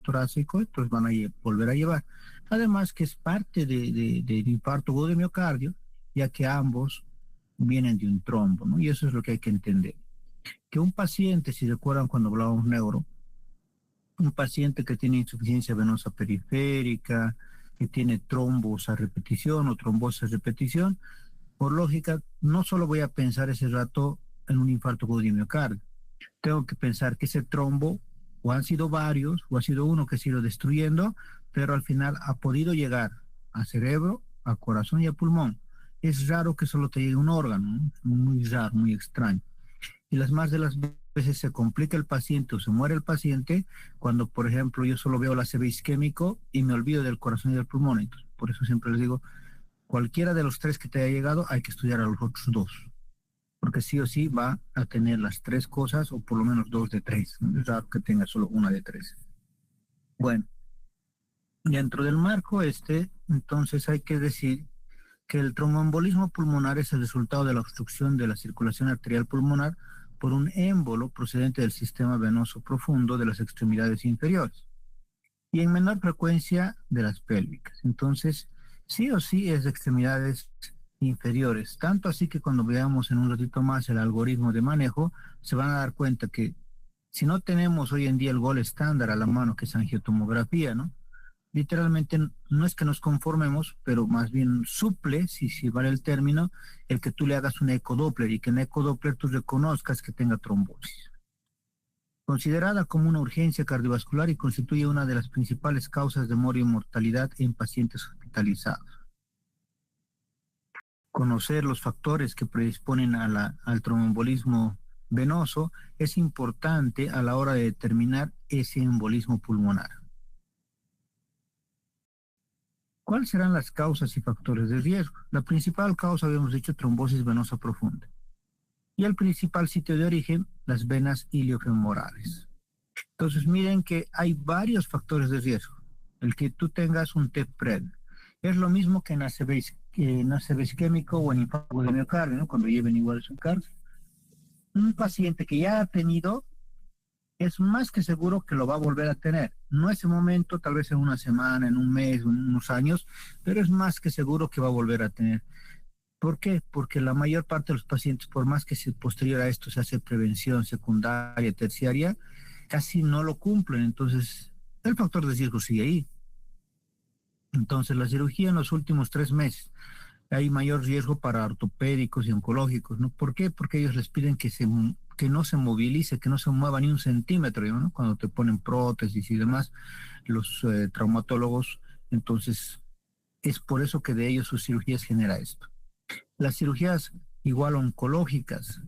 torácico, entonces van a volver a llevar. Además que es parte del infarto agudo de miocardio, ya que ambos vienen de un trombo, ¿no? Y eso es lo que hay que entender. Que un paciente, si recuerdan cuando hablábamos neuro, un paciente que tiene insuficiencia venosa periférica, que tiene trombos a repetición o trombosis a repetición, por lógica, no solo voy a pensar ese rato en un infarto agudo de miocardio, tengo que pensar que ese trombo o han sido varios o ha sido uno que se ha ido destruyendo, pero al final ha podido llegar al cerebro, al corazón y al pulmón. Es raro que solo te llegue un órgano, ¿no? Muy raro, muy extraño. Y las más de las veces se complica el paciente o se muere el paciente cuando, por ejemplo, yo solo veo la ACV isquémico y me olvido del corazón y del pulmón. Entonces, por eso siempre les digo, cualquiera de los tres que te haya llegado, hay que estudiar a los otros dos, porque sí o sí va a tener las tres cosas o por lo menos dos de tres. ¿No? Es raro que tenga solo una de tres. Bueno, dentro del marco entonces hay que decir que el tromboembolismo pulmonar es el resultado de la obstrucción de la circulación arterial pulmonar por un émbolo procedente del sistema venoso profundo de las extremidades inferiores y en menor frecuencia de las pélvicas. Entonces, sí o sí es de extremidades inferiores. Tanto así que cuando veamos en un ratito más el algoritmo de manejo, se van a dar cuenta que si no tenemos hoy en día el gol estándar a la mano, que es angiotomografía, ¿no? Literalmente no es que nos conformemos, pero más bien suple, si vale el término, el que tú le hagas un ecodoppler y que en ecodoppler tú reconozcas que tenga trombosis. Considerada como una urgencia cardiovascular y constituye una de las principales causas de muerte y mortalidad en pacientes hospitalizados. Conocer los factores que predisponen al tromboembolismo venoso es importante a la hora de determinar ese embolismo pulmonar. ¿Cuáles serán las causas y factores de riesgo? La principal causa, habíamos dicho, trombosis venosa profunda. Y el principal sitio de origen, las venas iliofemorales. Entonces, miren que hay varios factores de riesgo. El que tú tengas un TEPRED es lo mismo que en ACV isquémico o en infarto de miocardio, ¿no? Cuando lleven igual su cardio. Un paciente que ya ha tenido es más que seguro que lo va a volver a tener. No ese momento, tal vez en una semana, en un mes, en unos años, pero es más que seguro que va a volver a tener. ¿Por qué? Porque la mayor parte de los pacientes, por más que posterior a esto se hace prevención secundaria, terciaria, casi no lo cumplen. Entonces, el factor de riesgo sigue ahí. Entonces, la cirugía en los últimos 3 meses, hay mayor riesgo para ortopédicos y oncológicos, ¿no? ¿Por qué? Porque ellos les piden que no se movilice, que no se mueva ni un centímetro, ¿no? Cuando te ponen prótesis y demás, los traumatólogos, entonces es por eso que de ellos sus cirugías genera esto. Las cirugías igual oncológicas,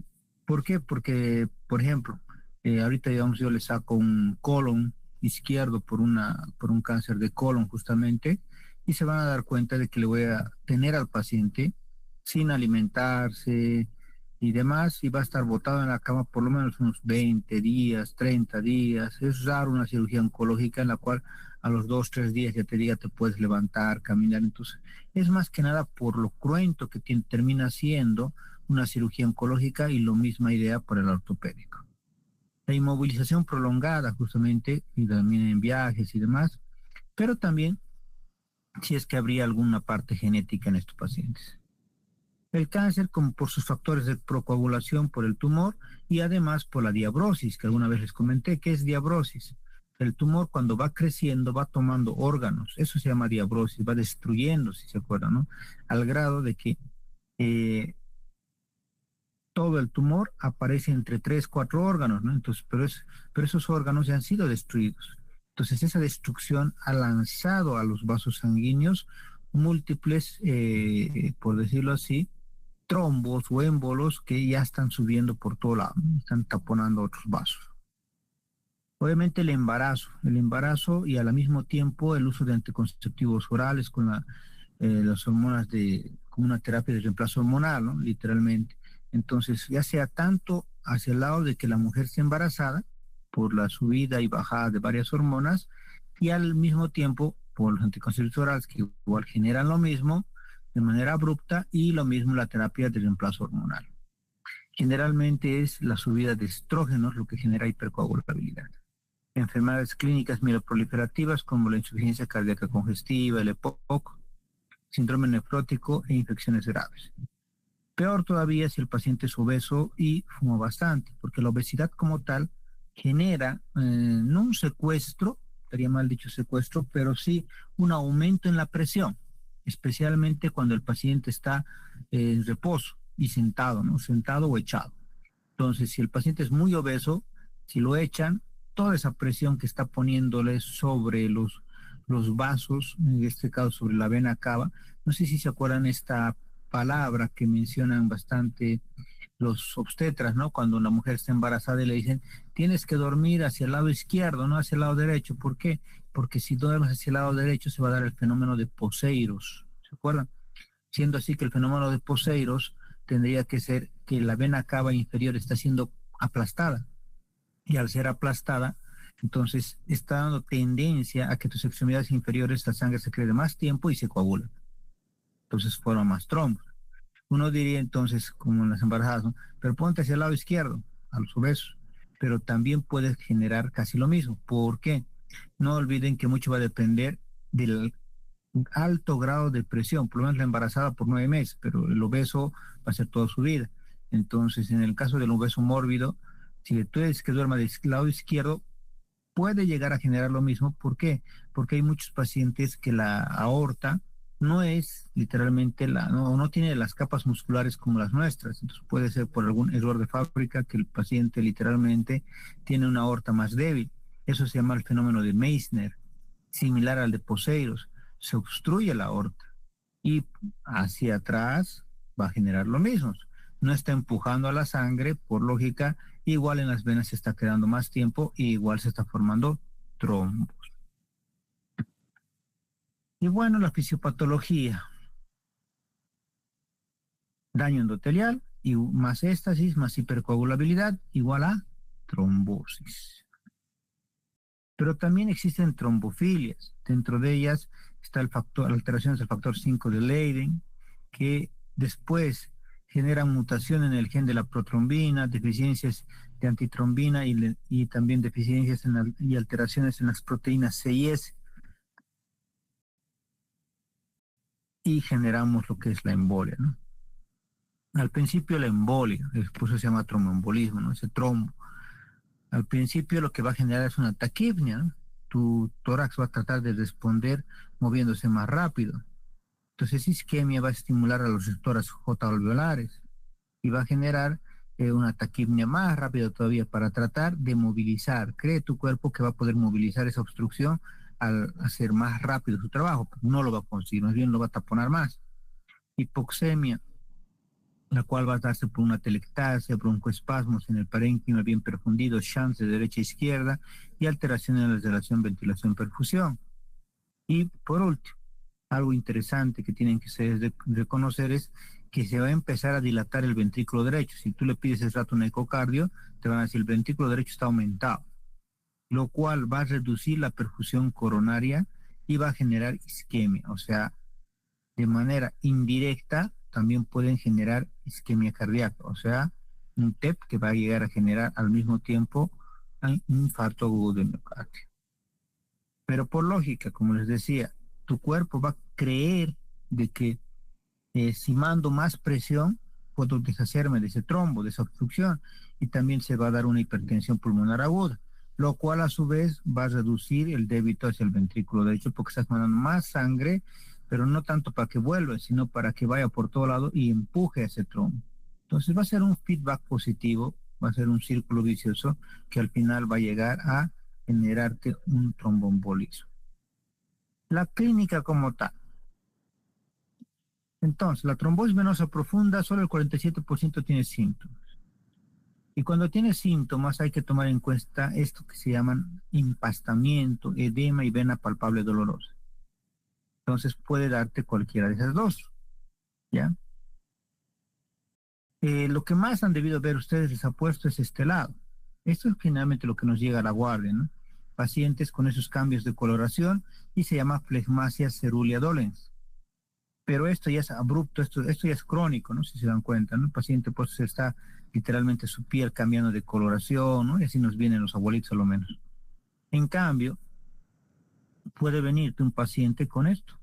¿por qué? Porque, por ejemplo, ahorita digamos yo le saco un colon izquierdo por un cáncer de colon justamente, y se van a dar cuenta de que le voy a tener al paciente sin alimentarse y demás, y va a estar botado en la cama por lo menos unos 20 días, 30 días. Es raro una cirugía oncológica en la cual a los 2, 3 días ya te diga te puedes levantar, caminar. Entonces, es más que nada por lo cruento que termina siendo una cirugía oncológica y lo misma idea por el ortopédico. La inmovilización prolongada justamente, y también en viajes y demás, pero también si es que habría alguna parte genética en estos pacientes. El cáncer, como por sus factores de procoagulación por el tumor y además por la diabrosis, que alguna vez les comenté. ¿Qué es diabrosis? El tumor cuando va creciendo va tomando órganos, eso se llama diabrosis, va destruyendo, si se acuerdan, ¿no? Al grado de que todo el tumor aparece entre 3, 4 órganos, ¿no? Entonces, pero esos órganos ya han sido destruidos. Entonces, esa destrucción ha lanzado a los vasos sanguíneos múltiples, por decirlo así, trombos o émbolos que ya están subiendo por todo lado, ¿no? Están taponando otros vasos. Obviamente el embarazo y al mismo tiempo el uso de anticonceptivos orales con las hormonas como una terapia de reemplazo hormonal, ¿no? Literalmente. Entonces, ya sea tanto hacia el lado de que la mujer esté embarazada por la subida y bajada de varias hormonas y al mismo tiempo por los anticonceptivos orales que igual generan lo mismo de manera abrupta y lo mismo la terapia de reemplazo hormonal. Generalmente es la subida de estrógenos lo que genera hipercoagulabilidad. enfermedades clínicas mieloproliferativas como la insuficiencia cardíaca congestiva, el EPOC, síndrome nefrótico e infecciones graves. Peor todavía si el paciente es obeso y fuma bastante, porque la obesidad como tal genera no un secuestro, estaría mal dicho secuestro, pero sí un aumento en la presión, especialmente cuando el paciente está en reposo y sentado, ¿no? Sentado o echado. Entonces, si el paciente es muy obeso, si lo echan, toda esa presión que está poniéndole sobre los vasos, en este caso sobre la vena cava, no sé si se acuerdan esta palabra que mencionan bastante los obstetras, ¿no? Cuando una mujer está embarazada y le dicen, tienes que dormir hacia el lado izquierdo, no hacia el lado derecho. ¿Por qué? Porque si duermes hacia el lado derecho se va a dar el fenómeno de poseiros. ¿Se acuerdan? Siendo así que el fenómeno de poseiros tendría que ser que la vena cava inferior está siendo aplastada. Y al ser aplastada, entonces está dando tendencia a que tus extremidades inferiores la sangre se quede más tiempo y se coagula. Entonces forma más trombos. Uno diría entonces, como en las embarazadas, ¿no? Pero ponte hacia el lado izquierdo, a los obesos. Pero también puede generar casi lo mismo. ¿Por qué? No olviden que mucho va a depender del alto grado de presión, por lo menos la embarazada por 9 meses, pero el obeso va a ser toda su vida. Entonces, en el caso del obeso mórbido, si le pides que duerma del lado izquierdo, puede llegar a generar lo mismo. ¿Por qué? Porque hay muchos pacientes que la aorta no es literalmente no tiene las capas musculares como las nuestras. Entonces puede ser por algún error de fábrica que el paciente literalmente tiene una aorta más débil. Eso se llama el fenómeno de Meissner, similar al de Poseiros. Se obstruye la aorta y hacia atrás va a generar lo mismo. No está empujando a la sangre, por lógica, igual en las venas se está quedando más tiempo y igual se está formando trombos. Y bueno, la fisiopatología, daño endotelial y más éstasis, más hipercoagulabilidad, igual a trombosis. Pero también existen trombofilias. Dentro de ellas está alteraciones del factor 5 de Leiden, que después generan mutación en el gen de la protrombina, deficiencias de antitrombina y también deficiencias y alteraciones en las proteínas C y S. Y generamos lo que es la embolia, ¿no? Al principio la embolia, después se llama tromboembolismo, ¿no? Ese trombo. Al principio lo que va a generar es una taquipnia, ¿no? Tu tórax va a tratar de responder moviéndose más rápido. Entonces, isquemia va a estimular a los receptores J alveolares y va a generar una taquipnia más rápida todavía para tratar de movilizar. Cree tu cuerpo que va a poder movilizar esa obstrucción al hacer más rápido su trabajo, pero no lo va a conseguir, más bien lo va a taponar más. Hipoxemia, la cual va a darse por una telectasia, broncoespasmos en el parénquima bien perfundido, shunts de derecha a izquierda y alteración en la relación ventilación-perfusión. Y por último, algo interesante que tienen que reconocer es que se va a empezar a dilatar el ventrículo derecho. Si tú le pides ese rato un ecocardio, te van a decir el ventrículo derecho está aumentado, lo cual va a reducir la perfusión coronaria y va a generar isquemia. O sea, de manera indirecta también pueden generar isquemia cardíaca, o sea, un TEP que va a llegar a generar al mismo tiempo un infarto agudo de miocardio. Pero por lógica, como les decía, tu cuerpo va a creer de que si mando más presión, puedo deshacerme de ese trombo, de esa obstrucción, y también se va a dar una hipertensión pulmonar aguda, lo cual a su vez va a reducir el débito hacia el ventrículo derecho porque estás mandando más sangre, pero no tanto para que vuelva, sino para que vaya por todo lado y empuje a ese trombo. Entonces va a ser un feedback positivo, va a ser un círculo vicioso que al final va a llegar a generarte un tromboembolismo. La clínica como tal. Entonces, la trombosis venosa profunda, solo el 47% tiene síntomas. Y cuando tiene síntomas hay que tomar en cuenta esto que se llaman empastamiento, edema y vena palpable dolorosa. Entonces puede darte cualquiera de esas dos, ¿ya? Lo que más han debido ver ustedes les ha puesto es este lado. Esto es generalmente lo que nos llega a la guardia, ¿no? Pacientes con esos cambios de coloración y se llama flegmasia cerulea dolens. Pero esto ya es abrupto, esto ya es crónico, ¿no? Si se dan cuenta, ¿no? El paciente pues está literalmente su piel cambiando de coloración, ¿no? Y así nos vienen los abuelitos a lo menos. En cambio, puede venirte un paciente con esto,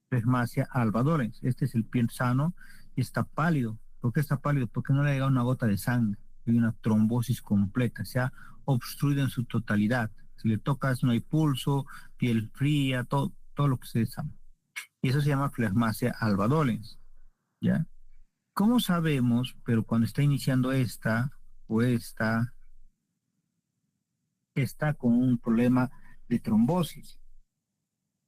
flegmasia alba dolens. Este es el pie sano y está pálido. ¿Por qué está pálido? Porque no le ha llegado una gota de sangre. Hay una trombosis completa, se ha obstruido en su totalidad. Si le tocas, no hay pulso, piel fría, todo lo que se sabe. Y eso se llama flegmasia alba dolens, ¿ya? ¿Cómo sabemos, pero cuando está iniciando esta o está con un problema de trombosis?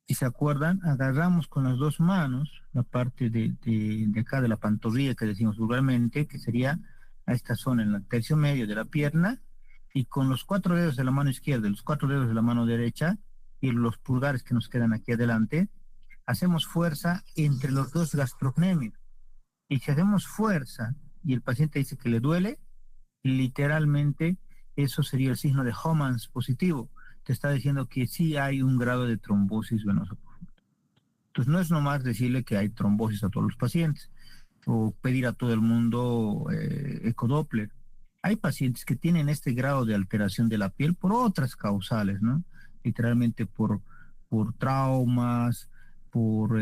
Si se acuerdan, agarramos con las dos manos la parte de acá de la pantorrilla que decimos vulgarmente, que sería a esta zona en el tercio medio de la pierna, y con los 4 dedos de la mano izquierda y los 4 dedos de la mano derecha y los pulgares que nos quedan aquí adelante, hacemos fuerza entre los dos gastrocnemios. Y si hacemos fuerza y el paciente dice que le duele, literalmente eso sería el signo de Homans positivo. Te está diciendo que sí hay un grado de trombosis venosa profunda. Entonces no es nomás decirle que hay trombosis a todos los pacientes o pedir a todo el mundo ecodoppler. Hay pacientes que tienen este grado de alteración de la piel por otras causales, ¿no? Literalmente por traumas, por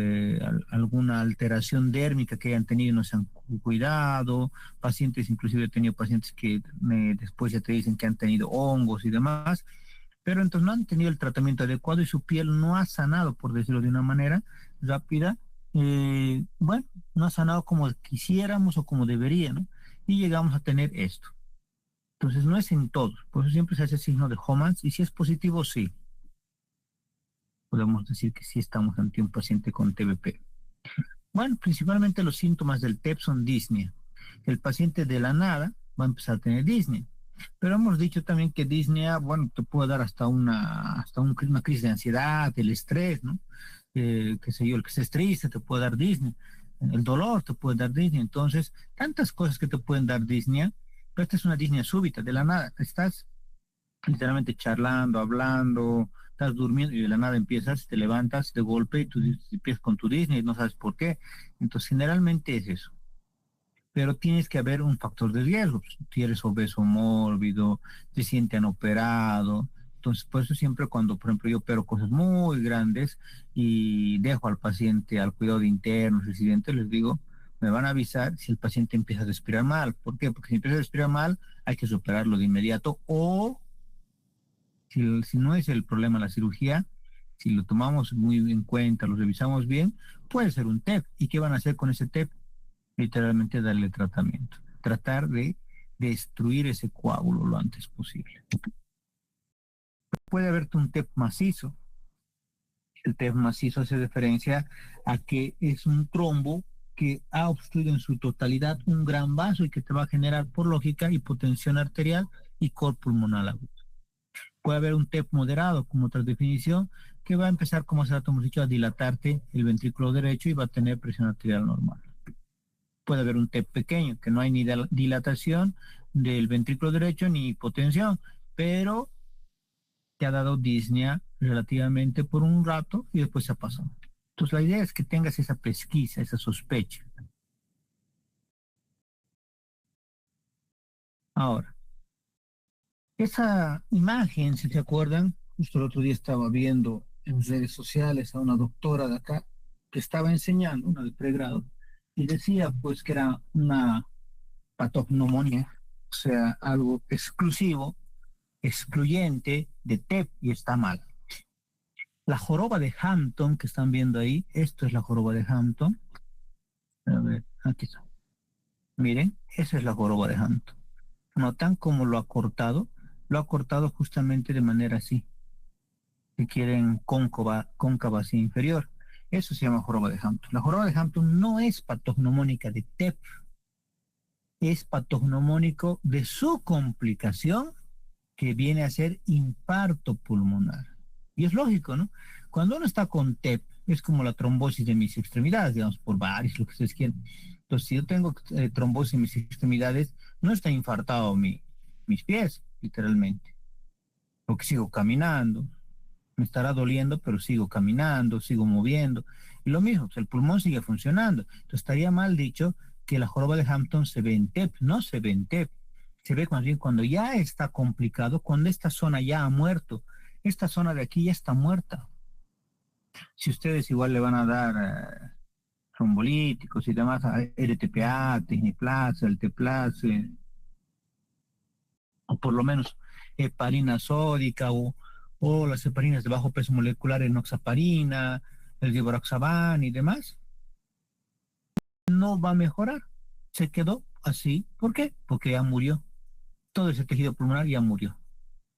alguna alteración dérmica que hayan tenido y no se han cuidado, pacientes, inclusive he tenido pacientes que después ya te dicen que han tenido hongos y demás, pero entonces no han tenido el tratamiento adecuado y su piel no ha sanado, por decirlo de una manera rápida, bueno, no ha sanado como quisiéramos o como debería, ¿no? Y llegamos a tener esto. Entonces no es en todos, por eso siempre se hace signo de Homans y si es positivo, sí. Podemos decir que sí estamos ante un paciente con TBP. Bueno, principalmente los síntomas del TEP son disnea. El paciente de la nada va a empezar a tener disnea. Pero hemos dicho también que disnea, bueno, te puede dar hasta una crisis de ansiedad, el estrés, ¿no? Qué sé yo, el que estés triste te puede dar disnea. El dolor te puede dar disnea. Entonces, tantas cosas que te pueden dar disnea, pero esta es una disnea súbita, de la nada. Estás literalmente charlando, hablando, estás durmiendo y de la nada empiezas, te levantas de golpe y tú empiezas con tu Disney y no sabes por qué. Entonces, generalmente es eso. Pero tienes que haber un factor de riesgo. Si eres obeso mórbido, te sienten operado. Entonces, por eso siempre cuando, por ejemplo, yo opero cosas muy grandes y dejo al paciente al cuidado de internos, residentes, les digo, me van a avisar si el paciente empieza a respirar mal. ¿Por qué? Porque si empieza a respirar mal, hay que superarlo de inmediato o si no es el problema la cirugía, si lo tomamos muy en cuenta, lo revisamos bien, puede ser un TEP. ¿Y qué van a hacer con ese TEP? Literalmente darle tratamiento. Tratar de destruir ese coágulo lo antes posible. Puede haberte un TEP macizo. El TEP macizo hace referencia a que es un trombo que ha obstruido en su totalidad un gran vaso y que te va a generar, por lógica, hipotensión arterial y cor pulmonar agudo. Puede haber un TEP moderado, como otra definición, que va a empezar, como hace rato hemos dicho, a dilatarte el ventrículo derecho y va a tener presión arterial normal. Puede haber un TEP pequeño, que no hay ni dilatación del ventrículo derecho ni hipotensión, pero te ha dado disnea relativamente por un rato y después se ha pasado. Entonces la idea es que tengas esa pesquisa, esa sospecha. Ahora, esa imagen, si se acuerdan, justo el otro día estaba viendo en redes sociales a una doctora de acá que estaba enseñando, una de pregrado, y decía pues que era una patognomonía, o sea, algo exclusivo, excluyente de TEP y está mal. La joroba de Hampton que están viendo ahí, esto es la joroba de Hampton. A ver, aquí está. Miren, esa es la joroba de Hampton. ¿Notan cómo lo ha cortado? Lo ha cortado justamente de manera así, que quieren cóncava hacia inferior. Eso se llama joroba de Hampton. La joroba de Hampton no es patognomónica de TEP, es patognomónico de su complicación que viene a ser infarto pulmonar. Y es lógico, ¿no? Cuando uno está con TEP, es como la trombosis de mis extremidades, digamos, por varios, lo que ustedes quieran. Entonces, si yo tengo trombosis en mis extremidades, no está infartado mis pies, literalmente, porque sigo caminando, me estará doliendo, pero sigo caminando, sigo moviendo. Y lo mismo, pues el pulmón sigue funcionando. Entonces estaría mal dicho que la joroba de Hampton se ve en TEP, no se ve en TEP. Se ve más bien cuando ya está complicado, cuando esta zona ya ha muerto. esta zona de aquí ya está muerta. Si ustedes igual le van a dar trombolíticos y demás, RTPA, Tecniplas, el Teplas, o por lo menos heparina sódica o las heparinas de bajo peso molecular, enoxaparina, el divaroxaban y demás, no va a mejorar. Se quedó así. ¿Por qué? Porque ya murió. Todo ese tejido pulmonar ya murió.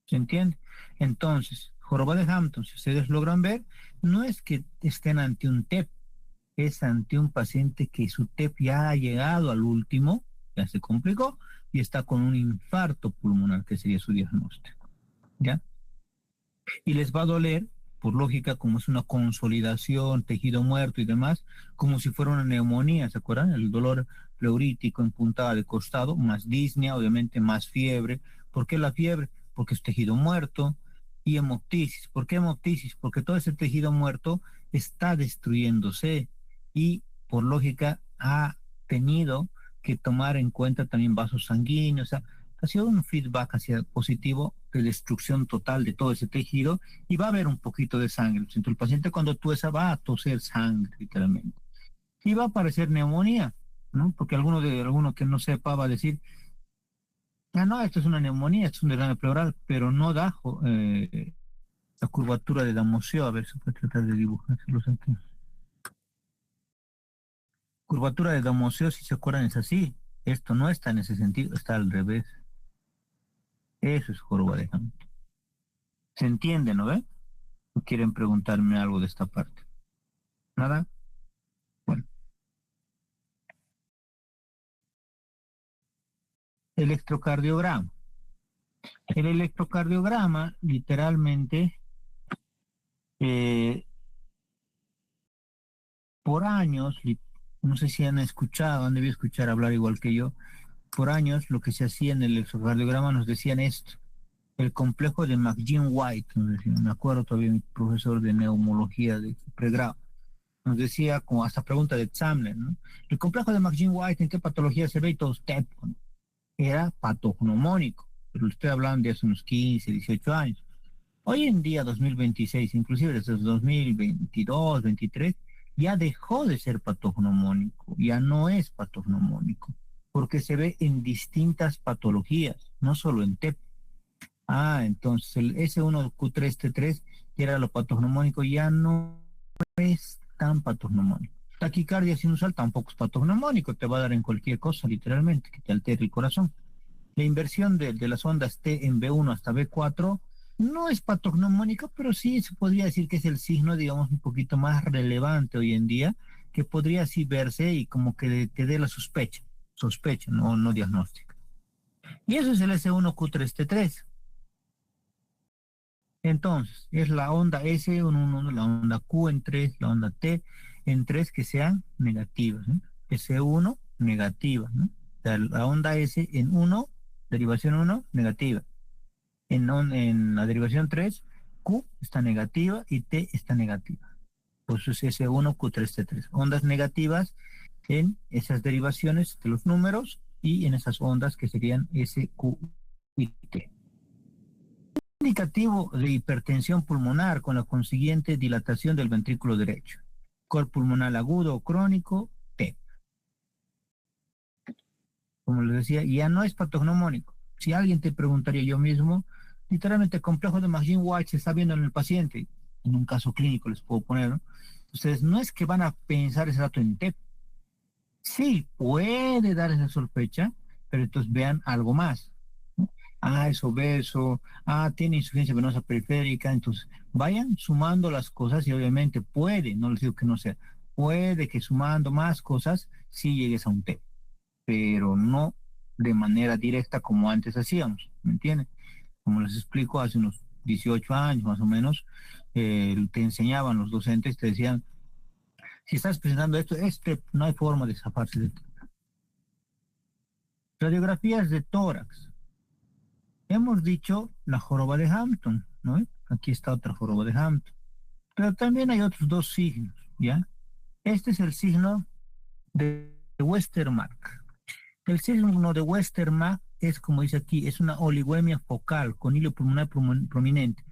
¿Se entiende? Entonces, joroba de Hampton, si ustedes logran ver, no es que estén ante un TEP, es ante un paciente que su TEP ya ha llegado al último, ya se complicó, y está con un infarto pulmonar, que sería su diagnóstico. ¿Ya? Y les va a doler, por lógica, como es una consolidación, tejido muerto y demás, como si fuera una neumonía, ¿se acuerdan? El dolor pleurítico en puntada de costado, más disnea, obviamente más fiebre. ¿Por qué la fiebre? Porque es tejido muerto. Y hemoptisis. ¿Por qué hemoptisis? Porque todo ese tejido muerto está destruyéndose y, por lógica, ha tenido que tomar en cuenta también vasos sanguíneos, o sea, ha sido un feedback hacia positivo de destrucción total de todo ese tejido y va a haber un poquito de sangre. Entonces, el paciente cuando tuesa va a toser sangre, literalmente. Y va a aparecer neumonía, ¿no? Porque alguno que no sepa va a decir, ah, no, esto es una neumonía, esto es un derrame pleural, pero no da la curvatura de Damocio. A ver si puede tratar de dibujárselos aquí. Curvatura de Damocio, si se acuerdan, es así. Esto no está en ese sentido, está al revés. Eso es joroba de Hampton. ¿Se entiende, no ve? ¿O quieren preguntarme algo de esta parte? ¿Nada? Bueno, electrocardiograma. El electrocardiograma, literalmente, eh, por años, no sé si han escuchado, han debido escuchar hablar igual que yo, por años lo que se hacía en el electrocardiograma nos decían esto, el complejo de McGinn-White, nos decían, me acuerdo todavía mi profesor de neumología de pregrado, nos decía, como hasta pregunta de examen, ¿no? El complejo de McGinn-White, ¿en qué patología se ve? Y todos, TEP, ¿no? Era patognomónico, pero le estoy hablando de hace unos 15, 18 años. Hoy en día, 2026, inclusive desde 2022, 23, ya dejó de ser patognomónico, ya no es patognomónico, porque se ve en distintas patologías, no solo en TEP. Ah, entonces el S1Q3T3, que era lo patognomónico, ya no es tan patognomónico. Taquicardia sinusal tampoco es patognomónico, te va a dar en cualquier cosa, literalmente, que te altere el corazón. La inversión de las ondas T en B1 hasta B4 no es patognomónica, pero sí se podría decir que es el signo, digamos, un poquito más relevante hoy en día, que podría así verse y como que te dé la sospecha, no diagnóstica. Y eso es el S1Q3T3. Entonces, es la onda S en 1, la onda Q en 3, la onda T en 3 que sean negativas, ¿no? S1 negativa, ¿no? O sea, la onda S en 1, derivación 1, negativa. En la derivación 3, Q está negativa y T está negativa. Pues es S1, Q3, T3. Ondas negativas en esas derivaciones de los números y en esas ondas que serían S, Q y T. Indicativo de hipertensión pulmonar con la consiguiente dilatación del ventrículo derecho. Cor pulmonar agudo o crónico, T. Como les decía, ya no es patognomónico. Si alguien te preguntaría, yo mismo, literalmente el complejo de McGinn-White se está viendo en el paciente, en un caso clínico les puedo poner, ¿no? Ustedes no es que van a pensar ese dato en TEP. Sí, puede dar esa sospecha, pero entonces vean algo más, ¿no? Ah, es obeso, ah, tiene insuficiencia venosa periférica, entonces vayan sumando las cosas y obviamente puede, no les digo que no sea, puede que sumando más cosas sí llegues a un TEP, pero no de manera directa como antes hacíamos, ¿me entienden? Como les explico, hace unos 18 años más o menos, te enseñaban los docentes, te decían, si estás presentando esto, no hay forma de zafarse de esto. Radiografías de tórax. Hemos dicho la joroba de Hampton, ¿no? Aquí está otra joroba de Hampton. Pero también hay otros dos signos, ¿ya? Este es el signo de Westermarck. El signo de Westermarck es, como dice aquí, es una oligoemia focal con hilo pulmonar prominente.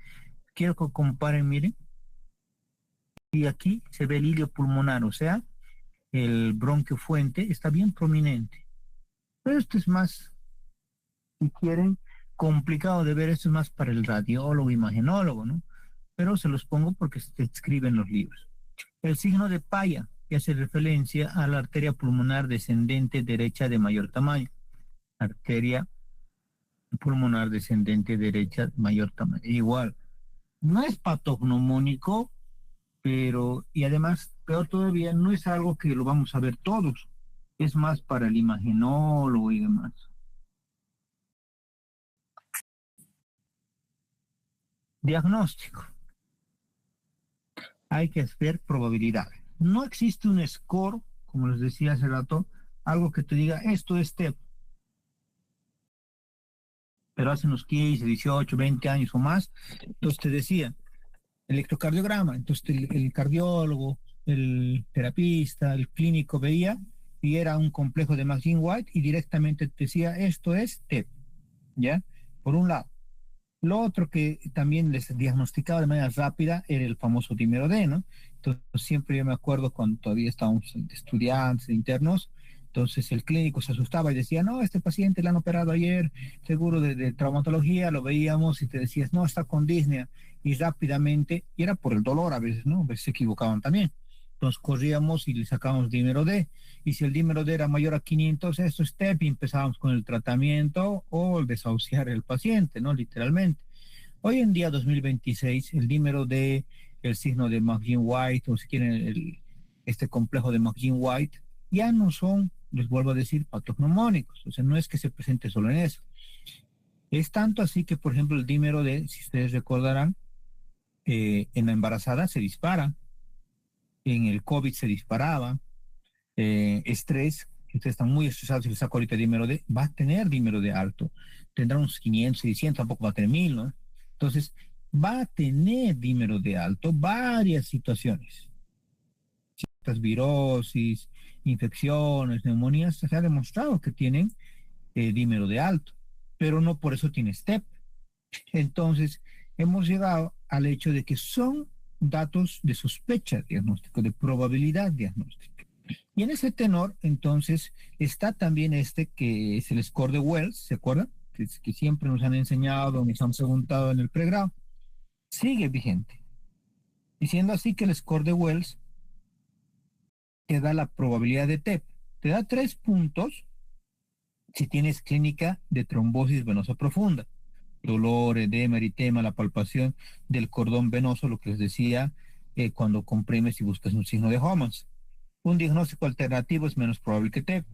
quiero que comparen, miren, y aquí se ve el hilio pulmonar, o sea, el bronquio fuente está bien prominente. Pero esto es más, si quieren, complicado de ver, esto es más para el radiólogo, imagenólogo, ¿no? Pero se los pongo porque se escriben los libros. El signo de Paya, que hace referencia a la arteria pulmonar descendente derecha de mayor tamaño. Arteria pulmonar descendente derecha de mayor tamaño. Igual, no es patognomónico, pero, y además, peor todavía, no es algo que lo vamos a ver todos. Es más para el imagenólogo y demás. Diagnóstico. Hay que hacer probabilidades. No existe un score, como les decía hace rato, algo que te diga, esto es TEP, pero hace unos 15, 18, 20 años o más, entonces te decía, electrocardiograma, entonces el cardiólogo, el terapista, el clínico veía y era un complejo de McGinn-White y directamente te decía, esto es TEP, ¿ya? Por un lado. Lo otro que también les diagnosticaba de manera rápida era el famoso dímero D, ¿no? Entonces, siempre yo me acuerdo cuando todavía estábamos estudiantes, internos, entonces el clínico se asustaba y decía, no, este paciente le han operado ayer, seguro de traumatología, lo veíamos y te decías, no, está con disnea, y rápidamente, y era por el dolor a veces, ¿no? A veces se equivocaban también. Entonces corríamos y le sacábamos dímero D, y si el dímero D era mayor a 500, eso es TEP, y empezábamos con el tratamiento o el desahuciar el paciente, ¿no? Literalmente. Hoy en día, 2026, el dímero D, el signo de McGinn-White, o si quieren, este complejo de McGinn-White, ya no son, les vuelvo a decir, patognomónicos. O sea, no es que se presente solo en eso. Es tanto así que, por ejemplo, el dímero D, si ustedes recordarán, en la embarazada se dispara, en el COVID se disparaba, estrés, que ustedes están muy estresados y les saco ahorita dímero D, va a tener dímero D alto. Tendrá unos 500, 600, tampoco va a tener 1000, ¿no? Entonces, va a tener dímero D alto varias situaciones. Ciertas virosis, infecciones, neumonías, se ha demostrado que tienen dímero D alto, pero no por eso tiene STEP. Entonces, hemos llegado al hecho de que son datos de sospecha diagnóstico, de probabilidad diagnóstica. Y en ese tenor, entonces, está también este que es el score de Wells, ¿se acuerdan? Que siempre nos han enseñado, nos han preguntado en el pregrado. Sigue vigente. Diciendo así que el score de Wells te da la probabilidad de TEP. Te da 3 puntos si tienes clínica de trombosis venosa profunda. Dolor, edema, eritema, la palpación del cordón venoso, lo que les decía cuando comprimes y buscas un signo de Homans. Un diagnóstico alternativo es menos probable que TEP.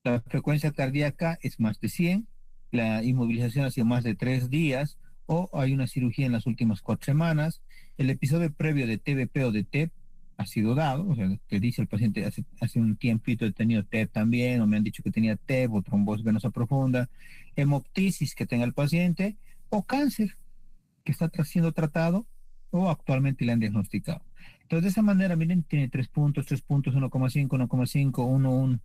La frecuencia cardíaca es más de 100, la inmovilización ha sido más de 3 días o hay una cirugía en las últimas 4 semanas. El episodio previo de TBP o de TEP ha sido dado, o sea, que dice el paciente hace un tiempito he tenido TEP también, o me han dicho que tenía TEP o trombosis venosa profunda, hemoptisis que tenga el paciente, o cáncer que está siendo tratado o actualmente le han diagnosticado. Entonces, de esa manera, miren, tiene 3 puntos, 3 puntos, 1,5, 1,5, 1, 1.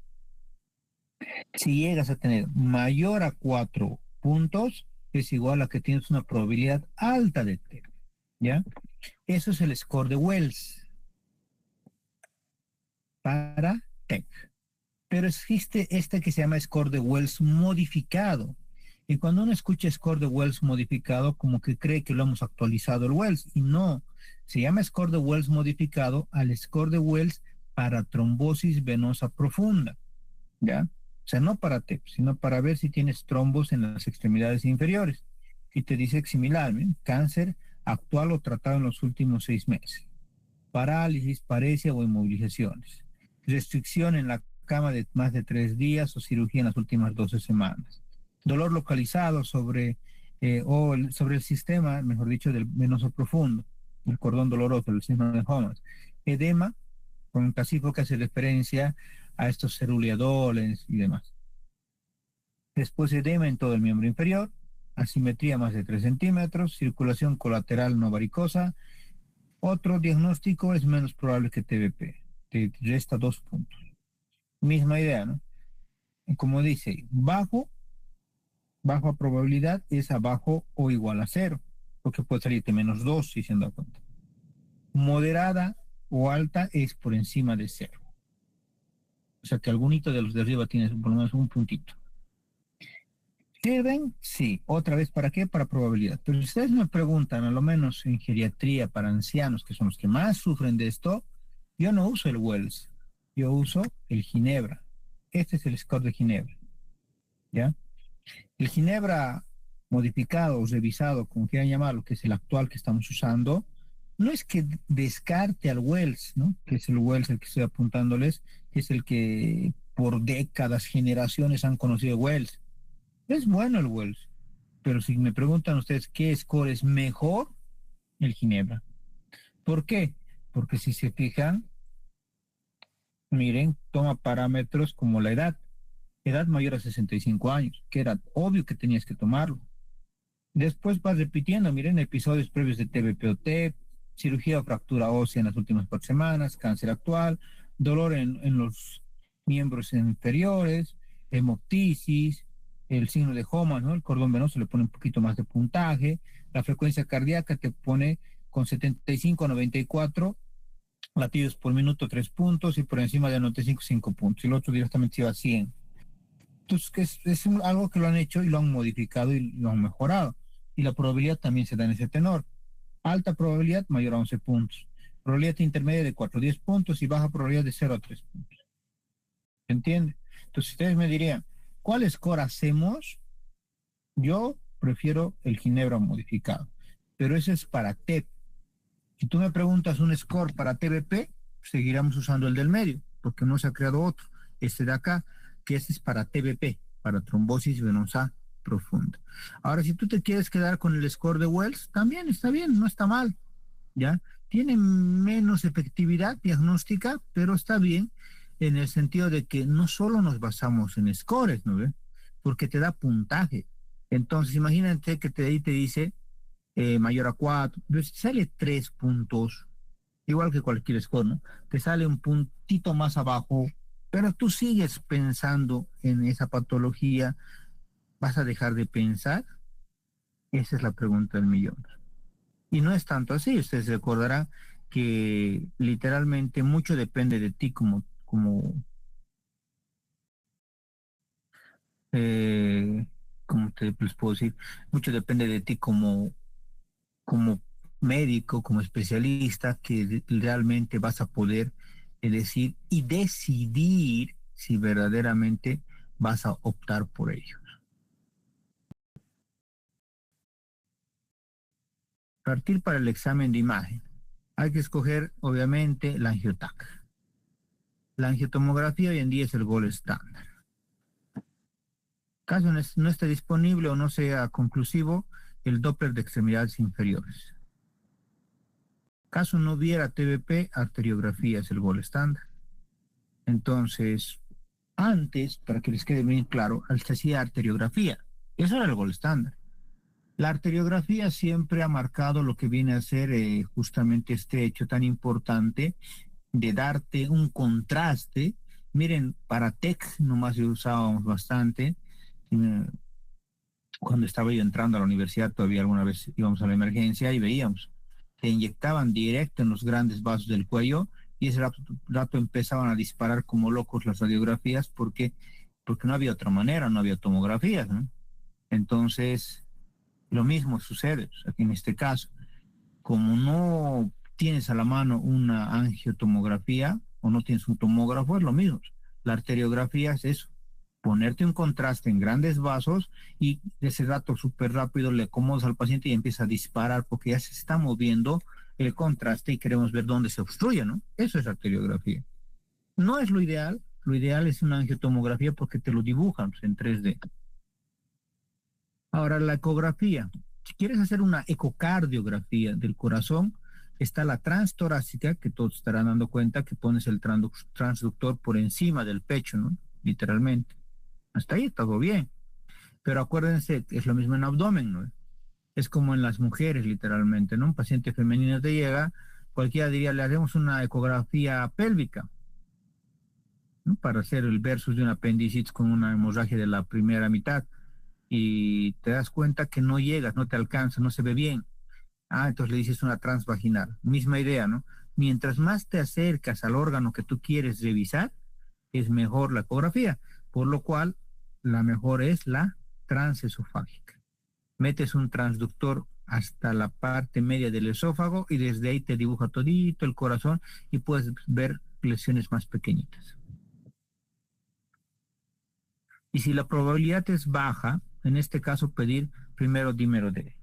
Si llegas a tener mayor a 4 puntos, es igual a que tienes una probabilidad alta de TEP, ¿ya? Eso es el score de Wells para TEP. Pero existe este que se llama score de Wells modificado. Y cuando uno escucha score de Wells modificado, como que cree que lo hemos actualizado el Wells, y no. Se llama score de Wells modificado al score de Wells para trombosis venosa profunda, ¿ya? O sea, no para TEP, sino para ver si tienes trombos en las extremidades inferiores. Y te dice similar, ¿eh? Cáncer actual o tratado en los últimos 6 meses. Parálisis, paresia o inmovilizaciones. Restricción en la cama de más de 3 días o cirugía en las últimas 12 semanas. Dolor localizado sobre el sistema, mejor dicho, del venoso profundo, el cordón doloroso, el signo de Homans. Edema, con un casifo que hace referencia a estos ceruleadoles y demás. Después edema en todo el miembro inferior, asimetría más de 3 centímetros, circulación colateral no varicosa. Otro diagnóstico es menos probable que TBP, te resta 2 puntos. Misma idea, ¿no? Como dice, bajo probabilidad es abajo o igual a 0. porque puede salirte -2 si se han dado cuenta. Moderada o alta es por encima de 0. O sea que algunito de los de arriba tienes por lo menos un puntito. ¿Sirven? Sí. Otra vez, ¿para qué? Para probabilidad. Pero si ustedes me preguntan, a lo menos en geriatría para ancianos, que son los que más sufren de esto, yo no uso el Wells, yo uso el Ginebra. Este es el score de Ginebra, ¿ya? El Ginebra modificado o revisado, como quieran llamarlo, que es el actual que estamos usando, no es que descarte al Wells, ¿no? Que es el Wells el que estoy apuntándoles, que es el que por décadas, generaciones han conocido Wells. Es bueno el Wells, pero si me preguntan ustedes qué score es mejor, el Ginebra. ¿Por qué? Porque si se fijan, miren, toma parámetros como la edad mayor a 65 años, que era obvio que tenías que tomarlo. Después vas repitiendo, miren, episodios previos de TBPOT, cirugía o fractura ósea en las últimas 4 semanas, cáncer actual, dolor en los miembros inferiores, hemoptisis, el signo de Homan, ¿no? El cordón venoso le pone un poquito más de puntaje, la frecuencia cardíaca te pone con 75 a 94 latidos por minuto 3 puntos y por encima de 95 5 puntos, y el otro directamente iba a 100. Entonces, es algo que lo han hecho y lo han modificado y lo han mejorado. Y la probabilidad también se da en ese tenor. Alta probabilidad mayor a 11 puntos. Probabilidad intermedia de 4 a 10 puntos y baja probabilidad de 0 a 3 puntos. ¿Se entiende? Entonces, ustedes me dirían, ¿cuál score hacemos? Yo prefiero el Ginebra modificado, pero ese es para TEP. Si tú me preguntas un score para TBP, seguiremos usando el del medio, porque no se ha creado otro. Este de acá, que este es para TBP, para trombosis venosa profunda. Ahora, si tú te quieres quedar con el score de Wells, también está bien, no está mal, ¿ya? Tiene menos efectividad diagnóstica, pero está bien en el sentido de que no solo nos basamos en scores, ¿no ve? Porque te da puntaje. Entonces, imagínate que ahí te dice mayor a 4, pues sale 3 puntos, igual que cualquier score, ¿no? Te sale un puntito más abajo, pero tú sigues pensando en esa patología, ¿vas a dejar de pensar? Esa es la pregunta del millón. Y no es tanto así, ustedes recordarán que literalmente mucho depende de ti eh, como te les puedo decir, mucho depende de ti como médico, como especialista, que realmente vas a poder decir y decidir si verdaderamente vas a optar por ello. Partir para el examen de imagen. Hay que escoger, obviamente, la angiotac. La angiotomografía hoy en día es el gold estándar. Caso no esté disponible o no sea conclusivo, el Doppler de extremidades inferiores. Caso no hubiera TBP, arteriografía es el gold estándar. Entonces, antes, para que les quede bien claro, se hacía arteriografía. Eso era el gold estándar. La arteriografía siempre ha marcado lo que viene a ser justamente este hecho tan importante de darte un contraste. Miren, para TEC nomás lo usábamos bastante. Cuando estaba yo entrando a la universidad, todavía alguna vez íbamos a la emergencia y veíamos que inyectaban directo en los grandes vasos del cuello y ese rato empezaban a disparar como locos las radiografías porque no había otra manera, no había tomografías, ¿no? Entonces, lo mismo sucede aquí en este caso. Como no tienes a la mano una angiotomografía o no tienes un tomógrafo, es lo mismo. La arteriografía es eso, ponerte un contraste en grandes vasos y ese dato súper rápido le acomodas al paciente y empieza a disparar porque ya se está moviendo el contraste y queremos ver dónde se obstruye, ¿no? Eso es arteriografía. No es lo ideal es una angiotomografía porque te lo dibujan pues, en 3D. Ahora, la ecografía. Si quieres hacer una ecocardiografía del corazón, está la transtorácica, que todos estarán dando cuenta que pones el transductor por encima del pecho, ¿no? Literalmente. Hasta ahí todo bien. Pero acuérdense que es lo mismo en abdomen, ¿no? Es como en las mujeres, literalmente, ¿no? Un paciente femenino te llega, cualquiera diría, le haremos una ecografía pélvica, ¿no? Para hacer el versus de un apendicitis con una hemorragia de la primera mitad. Y te das cuenta que no llegas, no te alcanza, no se ve bien. Entonces le dices una transvaginal. Misma idea, ¿no? Mientras más te acercas al órgano que tú quieres revisar, es mejor la ecografía, por lo cual la mejor es la transesofágica. Metes un transductor hasta la parte media del esófago y desde ahí te dibuja todito el corazón y puedes ver lesiones más pequeñitas. Y si la probabilidad es baja, en este caso pedir primero dímero D.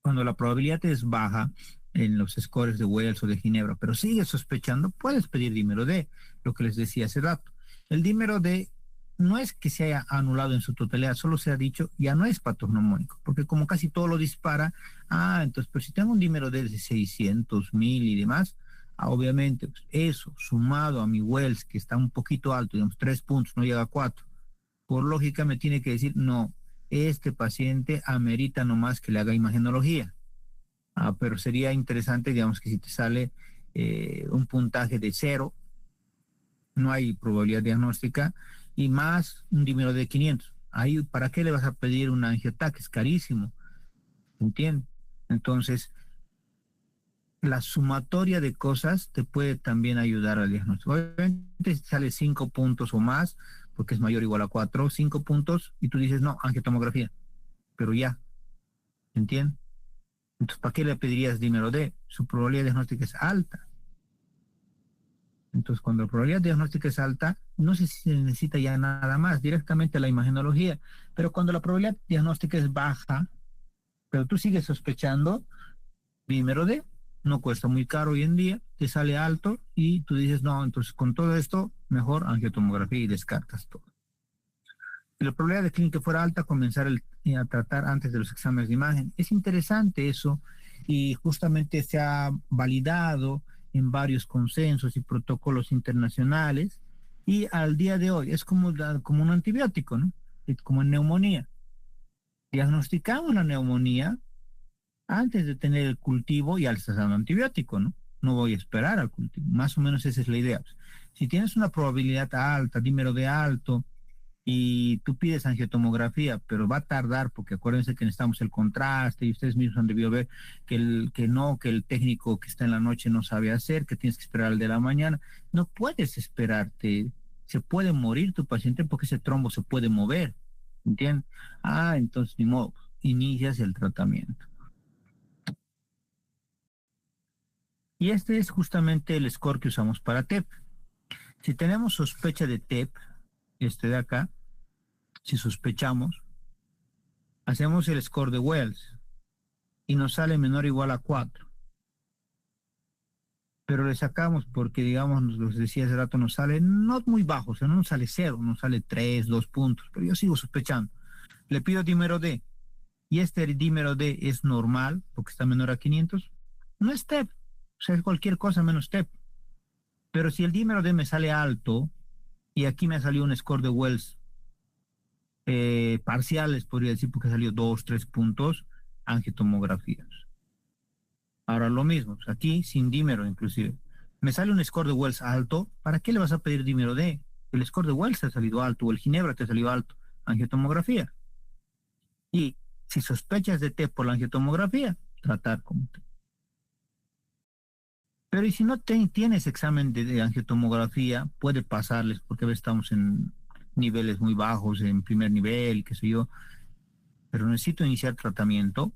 Cuando la probabilidad es baja en los scores de Wells o de Ginebra, pero sigues sospechando, puedes pedir dímero D, lo que les decía hace rato. El dímero D no es que se haya anulado en su totalidad, solo se ha dicho ya no es patognomónico, porque como casi todo lo dispara, entonces, pero si tengo un dímero D de 600, 1000 y demás, obviamente pues, eso sumado a mi Wells, que está un poquito alto, digamos 3 puntos, no llega a 4, por lógica me tiene que decir, no, este paciente amerita nomás que le haga imagenología. Pero sería interesante, digamos, que si te sale un puntaje de 0, no hay probabilidad diagnóstica, y más un dímero de 500. Ahí, ¿para qué le vas a pedir un angiotac? Es carísimo, ¿entiendes? Entonces, la sumatoria de cosas te puede también ayudar al diagnóstico. Obviamente, si sale 5 puntos o más, porque es mayor o igual a 4, 5 puntos, y tú dices, no, angiotomografía, pero ya, ¿entiendes? Entonces, ¿para qué le pedirías dímero D? Su probabilidad diagnóstica es alta. Entonces, cuando la probabilidad diagnóstica es alta, no sé si se necesita ya nada más, directamente la imagenología. Pero cuando la probabilidad diagnóstica es baja, pero tú sigues sospechando, dímero D, no cuesta muy caro hoy en día, te sale alto y tú dices, no, entonces con todo esto, mejor angiotomografía y descartas todo. Si la probabilidad de clínica fuera alta, comenzar a tratar antes de los exámenes de imagen. Es interesante eso y justamente se ha validado en varios consensos y protocolos internacionales y al día de hoy es como un antibiótico, ¿no? Es como en neumonía. Diagnosticamos la neumonía antes de tener el cultivo y al estar dando antibiótico, ¿no? No voy a esperar al cultivo. Más o menos esa es la idea. Si tienes una probabilidad alta, dímero de alto, y tú pides angiotomografía, pero va a tardar porque acuérdense que necesitamos el contraste y ustedes mismos han debido ver que el técnico que está en la noche no sabe hacer, que tienes que esperar al de la mañana. No puedes esperarte, se puede morir tu paciente porque ese trombo se puede mover, ¿entiendes? Entonces ni modo, inicias el tratamiento. Y este es justamente el score que usamos para TEP. Si tenemos sospecha de TEP, este de acá, si sospechamos, hacemos el score de Wells y nos sale menor o igual a 4. Pero le sacamos porque, digamos, los decía hace rato, nos sale no muy bajo, o sea, no nos sale 0, nos sale 3, 2 puntos, pero yo sigo sospechando. Le pido dímero D y este dímero D es normal porque está menor a 500, no es TEP, o sea, es cualquier cosa menos TEP. Pero si el dímero D me sale alto y aquí me salió un score de Wells parciales, podría decir, porque salió 2, 3 puntos, angiotomografías. Ahora lo mismo, pues, aquí sin dímero inclusive. Me sale un score de Wells alto, ¿para qué le vas a pedir dímero D? El score de Wells te ha salido alto o el Ginebra te ha salido alto, angiotomografía. Y si sospechas de T por la angiotomografía, tratar como T. Pero y si no tienes examen de angiotomografía, puede pasarles, porque a veces estamos en niveles muy bajos, en primer nivel, qué sé yo, pero necesito iniciar tratamiento,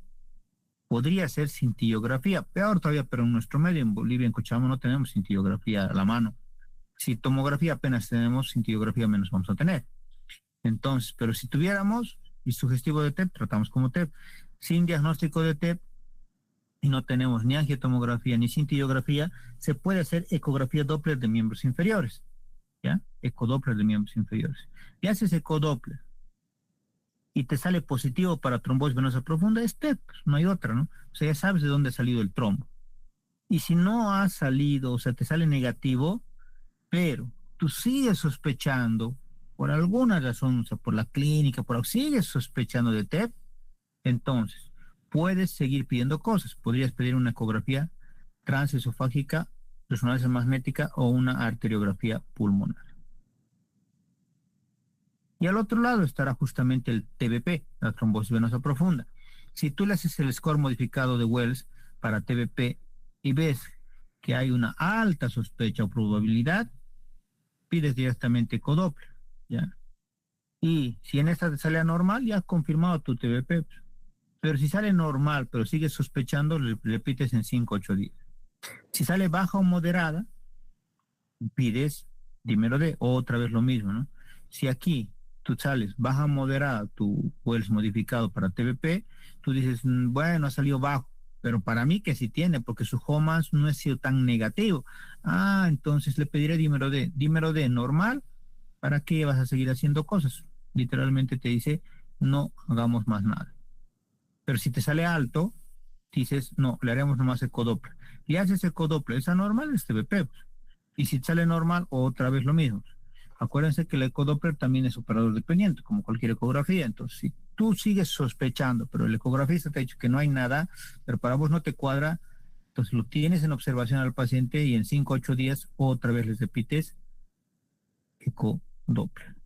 podría ser cintillografía, peor todavía, pero en nuestro medio, en Bolivia, en Cochabamba, no tenemos cintillografía a la mano. Si tomografía apenas tenemos, cintillografía menos vamos a tener. Entonces, pero si tuviéramos y sugestivo de TEP, tratamos como TEP. Sin diagnóstico de TEP y no tenemos ni angiotomografía ni cintillografía, se puede hacer ecografía Doppler de miembros inferiores, ¿ya? Ecodoppler de miembros inferiores. Y haces ecodoppler y te sale positivo para trombosis venosa profunda, es TEP, pues no hay otra, ¿no? O sea, ya sabes de dónde ha salido el trombo. Y si no ha salido, o sea, te sale negativo, pero tú sigues sospechando, por alguna razón, o sea, por la clínica, sigues sospechando de TEP, entonces puedes seguir pidiendo cosas. Podrías pedir una ecografía transesofágica, resonancia magnética o una arteriografía pulmonar. Y al otro lado estará justamente el TBP, la trombosis venosa profunda. Si tú le haces el score modificado de Wells para TBP y ves que hay una alta sospecha o probabilidad, pides directamente ecodoppler, ¿ya? Y si en esta te sale anormal, ya has confirmado tu TBP. Pero si sale normal, pero sigues sospechando, le repites en 5 o 8 días. Si sale baja o moderada, pides dímero D, otra vez lo mismo, ¿no? Si aquí tú sales baja o moderada, tu Wells modificado para TBP, tú dices, bueno, ha salido bajo, pero para mí que sí tiene, porque su HOMAS no ha sido tan negativo. Ah, entonces le pediré dímero D normal, ¿para qué vas a seguir haciendo cosas? Literalmente te dice, no hagamos más nada. Pero si te sale alto, dices, no, le haremos nomás ecodoppler. Y haces ecodoppler, es anormal, es TBP. Pues. Y si sale normal, otra vez lo mismo. Acuérdense que el ecodoppler también es operador dependiente, como cualquier ecografía. Entonces, si tú sigues sospechando, pero el ecografista te ha dicho que no hay nada, pero para vos no te cuadra, entonces lo tienes en observación al paciente y en 5 o 8 días otra vez les repites ecodoppler.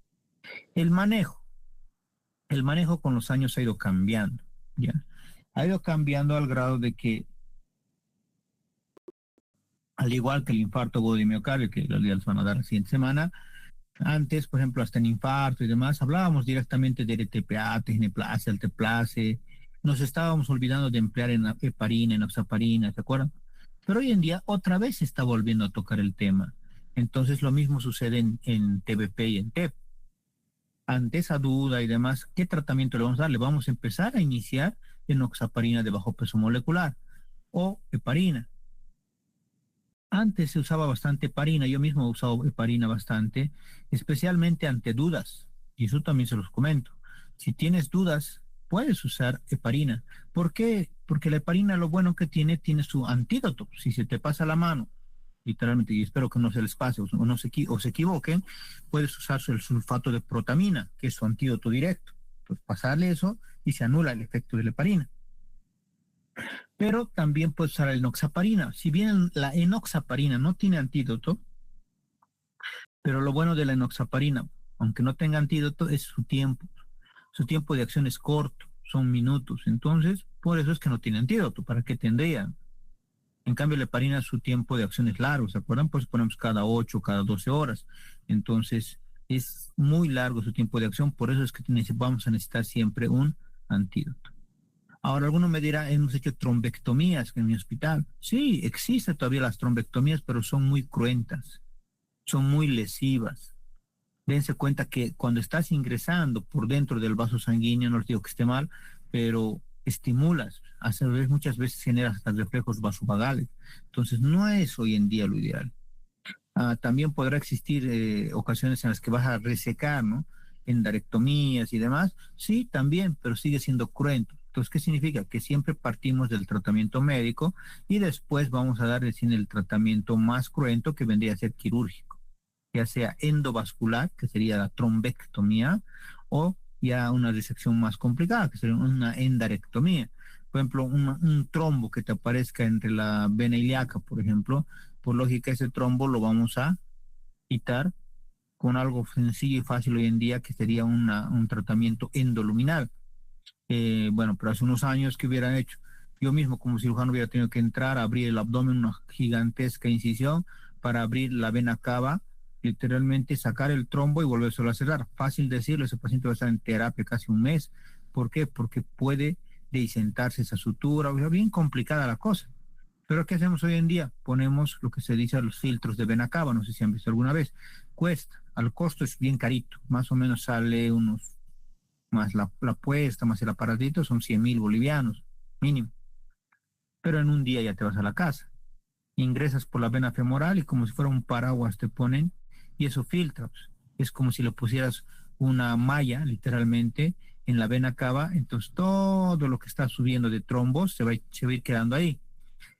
El manejo. El manejo con los años ha ido cambiando, ¿ya? Ha ido cambiando al grado de que, al igual que el infarto agudo de miocardio, que los días van a dar la siguiente semana, antes, por ejemplo, hasta en infarto y demás, hablábamos directamente de RTPA, tecneplasia, alteplase, nos estábamos olvidando de emplear en heparina, en oxaparina, ¿se acuerdan? Pero hoy en día otra vez se está volviendo a tocar el tema. Entonces lo mismo sucede en TBP y en TEP. Ante esa duda y demás, ¿qué tratamiento le vamos a dar? Le vamos a empezar a iniciar enoxaparina de bajo peso molecular o heparina. Antes se usaba bastante heparina, yo mismo he usado heparina bastante, especialmente ante dudas, y eso también se los comento. Si tienes dudas, puedes usar heparina. ¿Por qué? Porque la heparina lo bueno que tiene su antídoto. Si se te pasa la mano, literalmente, y espero que no se les pase o no o se equivoquen, puedes usar el sulfato de protamina, que es su antídoto directo. Entonces, pasarle eso y se anula el efecto de la heparina. Pero también puedes usar la enoxaparina. Si bien la enoxaparina no tiene antídoto, pero lo bueno de la enoxaparina, aunque no tenga antídoto, es su tiempo. Su tiempo de acción es corto, son minutos. Entonces, por eso es que no tiene antídoto. ¿Para qué tendría? En cambio, la heparina, su tiempo de acción es largo, ¿se acuerdan? Pues ponemos cada 8, cada 12 horas. Entonces, es muy largo su tiempo de acción, por eso es que vamos a necesitar siempre un antídoto. Ahora, alguno me dirá, hemos hecho trombectomías en mi hospital. Sí, existen todavía las trombectomías, pero son muy cruentas, son muy lesivas. Dense cuenta que cuando estás ingresando por dentro del vaso sanguíneo, no les digo que esté mal, pero estimulas, muchas veces generas hasta reflejos vasovagales. Entonces, no es hoy en día lo ideal. También podrá existir ocasiones en las que vas a resecar, ¿no? Endarectomías y demás. Sí, también, pero sigue siendo cruento. Entonces, ¿qué significa? Que siempre partimos del tratamiento médico y después vamos a dar recién el tratamiento más cruento que vendría a ser quirúrgico, ya sea endovascular, que sería la trombectomía, o ya una resección más complicada, que sería una endarectomía. Por ejemplo, un trombo que te aparezca entre la vena ilíaca, por ejemplo, por lógica ese trombo lo vamos a quitar con algo sencillo y fácil hoy en día, que sería un tratamiento endoluminal. Bueno, pero hace unos años que hubieran hecho, yo mismo como cirujano hubiera tenido que entrar, abrir el abdomen, una gigantesca incisión para abrir la vena cava, literalmente sacar el trombo y volvérselo a cerrar. Fácil decirlo, ese paciente va a estar en terapia casi un mes. ¿Por qué? Porque puede desentarse esa sutura, o sea, bien complicada la cosa. Pero ¿qué hacemos hoy en día? Ponemos lo que se dice a los filtros de vena cava, no sé si han visto alguna vez. Cuesta, al costo es bien carito, más o menos sale unos, más la puesta, más el aparatito, son 100.000 bolivianos, mínimo. Pero en un día ya te vas a la casa. Ingresas por la vena femoral y como si fuera un paraguas te ponen y eso filtra. Pues. Es como si le pusieras una malla, literalmente, en la vena cava, entonces todo lo que está subiendo de trombos se va a ir quedando ahí.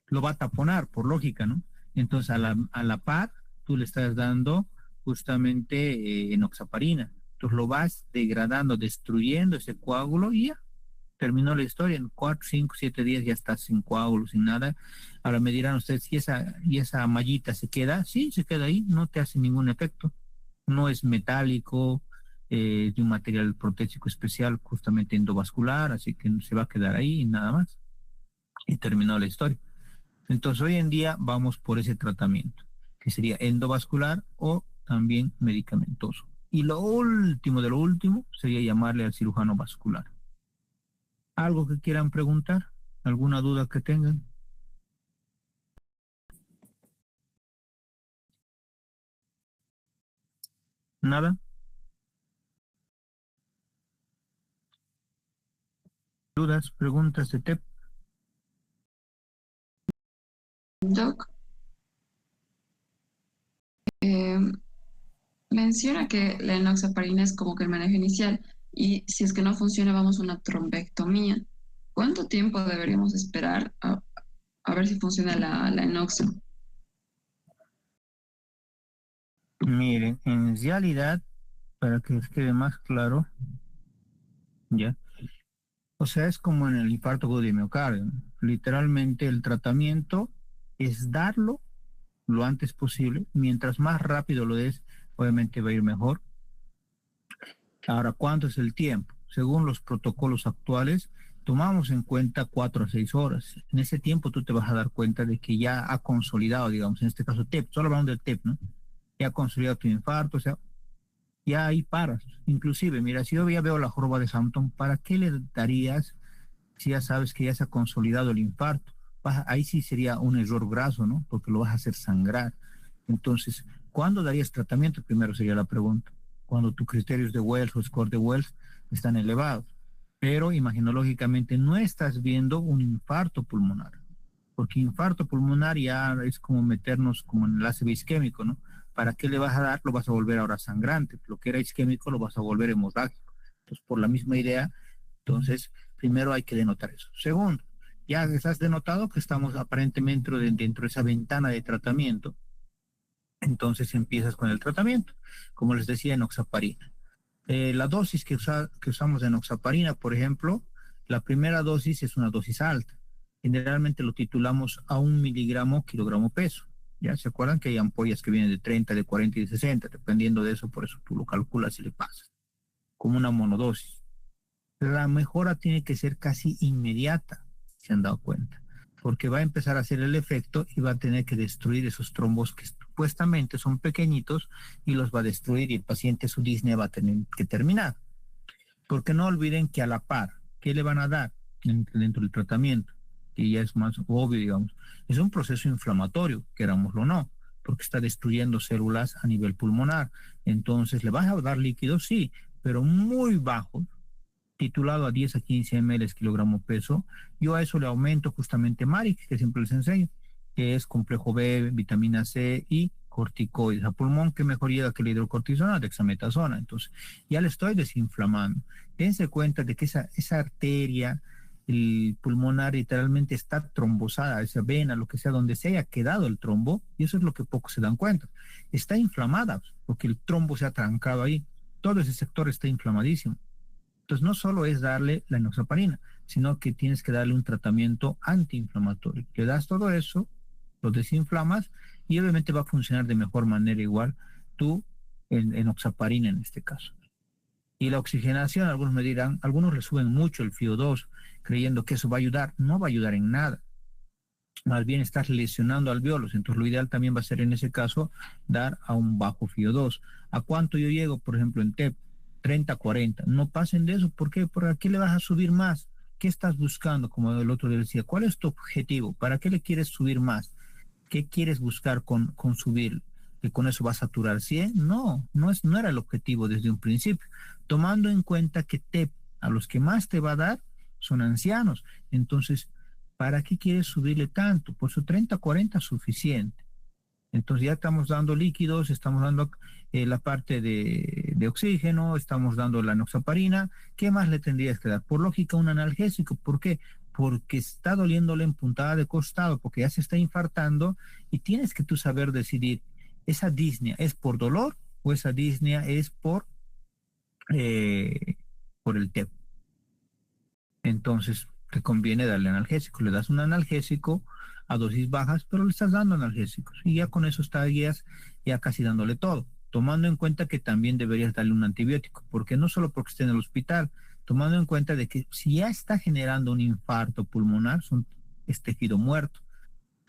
Lo va a taponar, por lógica, ¿no? Entonces a la par, tú le estás dando justamente enoxaparina. Entonces lo vas degradando, destruyendo ese coágulo y ya terminó la historia. En 4, 5, 7 días ya estás sin coágulo, sin nada. Ahora me dirán ustedes, si esa mallita se queda, sí, se queda ahí, no te hace ningún efecto. No es metálico, de un material protésico especial justamente endovascular, así que se va a quedar ahí y nada más. Y terminó la historia. Entonces hoy en día vamos por ese tratamiento, que sería endovascular o también medicamentoso. Y lo último de lo último sería llamarle al cirujano vascular. ¿Algo que quieran preguntar? ¿Alguna duda que tengan? ¿Nada? ¿Dudas? ¿Preguntas de TEP? Doc, eh, menciona que la enoxaparina es como que el manejo inicial y si es que no funciona vamos a una trombectomía. ¿Cuánto tiempo deberíamos esperar a ver si funciona la enoxa? Miren, en realidad, para que les quede más claro, ¿ya? O sea, es como en el infarto agudo de miocardio, ¿no? Literalmente el tratamiento es darlo lo antes posible. Mientras más rápido lo des, obviamente va a ir mejor. Ahora, ¿cuánto es el tiempo? Según los protocolos actuales, tomamos en cuenta 4 a 6 horas. En ese tiempo tú te vas a dar cuenta de que ya ha consolidado, digamos, en este caso TEP, solo hablando del TEP, ¿no? Ya ha consolidado tu infarto, o sea, ya ahí paras. Inclusive, mira, si yo ya veo la joroba de Hampton, ¿para qué le darías si ya sabes que ya se ha consolidado el infarto? Ahí sí sería un error graso, ¿no? Porque lo vas a hacer sangrar. Entonces, ¿cuándo darías tratamiento? Primero sería la pregunta. Cuando tus criterios de Wells o score de Wells están elevados. Pero imaginológicamente no estás viendo un infarto pulmonar, porque infarto pulmonar ya es como meternos como en el ácido isquémico, ¿no? ¿Para qué le vas a dar? Lo vas a volver ahora sangrante. Lo que era isquémico lo vas a volver hemorrágico. Entonces, por la misma idea, entonces, primero hay que denotar eso. Segundo, ya has denotado que estamos aparentemente dentro de esa ventana de tratamiento, entonces empiezas con el tratamiento. Como les decía, enoxaparina. La dosis que usamos de enoxaparina, por ejemplo, la primera dosis es una dosis alta. Generalmente lo titulamos a 1 miligramo kilogramo peso. ¿Ya? ¿Se acuerdan que hay ampollas que vienen de 30, de 40 y de 60? Dependiendo de eso, por eso tú lo calculas y le pasas. Como una monodosis. La mejora tiene que ser casi inmediata, se han dado cuenta, porque va a empezar a hacer el efecto y va a tener que destruir esos trombos que supuestamente son pequeñitos y los va a destruir y el paciente su disnea va a tener que terminar. Porque no olviden que a la par, ¿qué le van a dar dentro del tratamiento? Que ya es más obvio, digamos. Es un proceso inflamatorio, querámoslo o no, porque está destruyendo células a nivel pulmonar. Entonces, ¿le vas a dar líquidos? Sí, pero muy bajos, titulado a 10 a 15 ml kilogramo peso. Yo a eso le aumento justamente Maric, que siempre les enseño, que es complejo B, vitamina C y corticoides. A pulmón, ¿qué mejor llega que la hidrocortisona? Dexametasona. Entonces, ya le estoy desinflamando. Dense cuenta de que esa arteria, el pulmonar literalmente está trombosada, esa vena, lo que sea, donde se haya quedado el trombo, y eso es lo que pocos se dan cuenta. Está inflamada, porque el trombo se ha trancado ahí. Todo ese sector está inflamadísimo. Entonces, no solo es darle la enoxaparina, sino que tienes que darle un tratamiento antiinflamatorio. Le das todo eso, lo desinflamas y obviamente va a funcionar de mejor manera igual tú en enoxaparina en este caso. Y la oxigenación, algunos me dirán, algunos le suben mucho el FIO2 creyendo que eso va a ayudar. No va a ayudar en nada. Más bien estás lesionando alveolos. Entonces lo ideal también va a ser en ese caso dar a un bajo FIO2. ¿A cuánto yo llego, por ejemplo, en TEP? 30, 40. No pasen de eso. ¿Por qué? ¿Por aquí le vas a subir más? ¿Qué estás buscando? Como el otro decía, ¿cuál es tu objetivo? ¿Para qué le quieres subir más? ¿Qué quieres buscar con subir? ¿Que con eso vas a saturar 100? No, no era el objetivo desde un principio. Tomando en cuenta que TEP, a los que más te va a dar, son ancianos. Entonces, ¿para qué quieres subirle tanto? Por eso 30, 40 es suficiente. Entonces ya estamos dando líquidos, estamos dando la parte de oxígeno, estamos dando la enoxaparina. ¿Qué más le tendrías que dar? Por lógica, un analgésico. ¿Por qué? Porque está doliéndole en puntada de costado, porque ya se está infartando y tienes que tú saber decidir, ¿esa disnea es por dolor o esa disnea es eh, por el TEP? Entonces, te conviene darle analgésico. Le das un analgésico a dosis bajas, pero le estás dando analgésicos. Y ya con eso estarías ya casi dándole todo. tomando en cuenta que también deberías darle un antibiótico, porque no solo porque esté en el hospital, tomando en cuenta de que si ya está generando un infarto pulmonar, es tejido muerto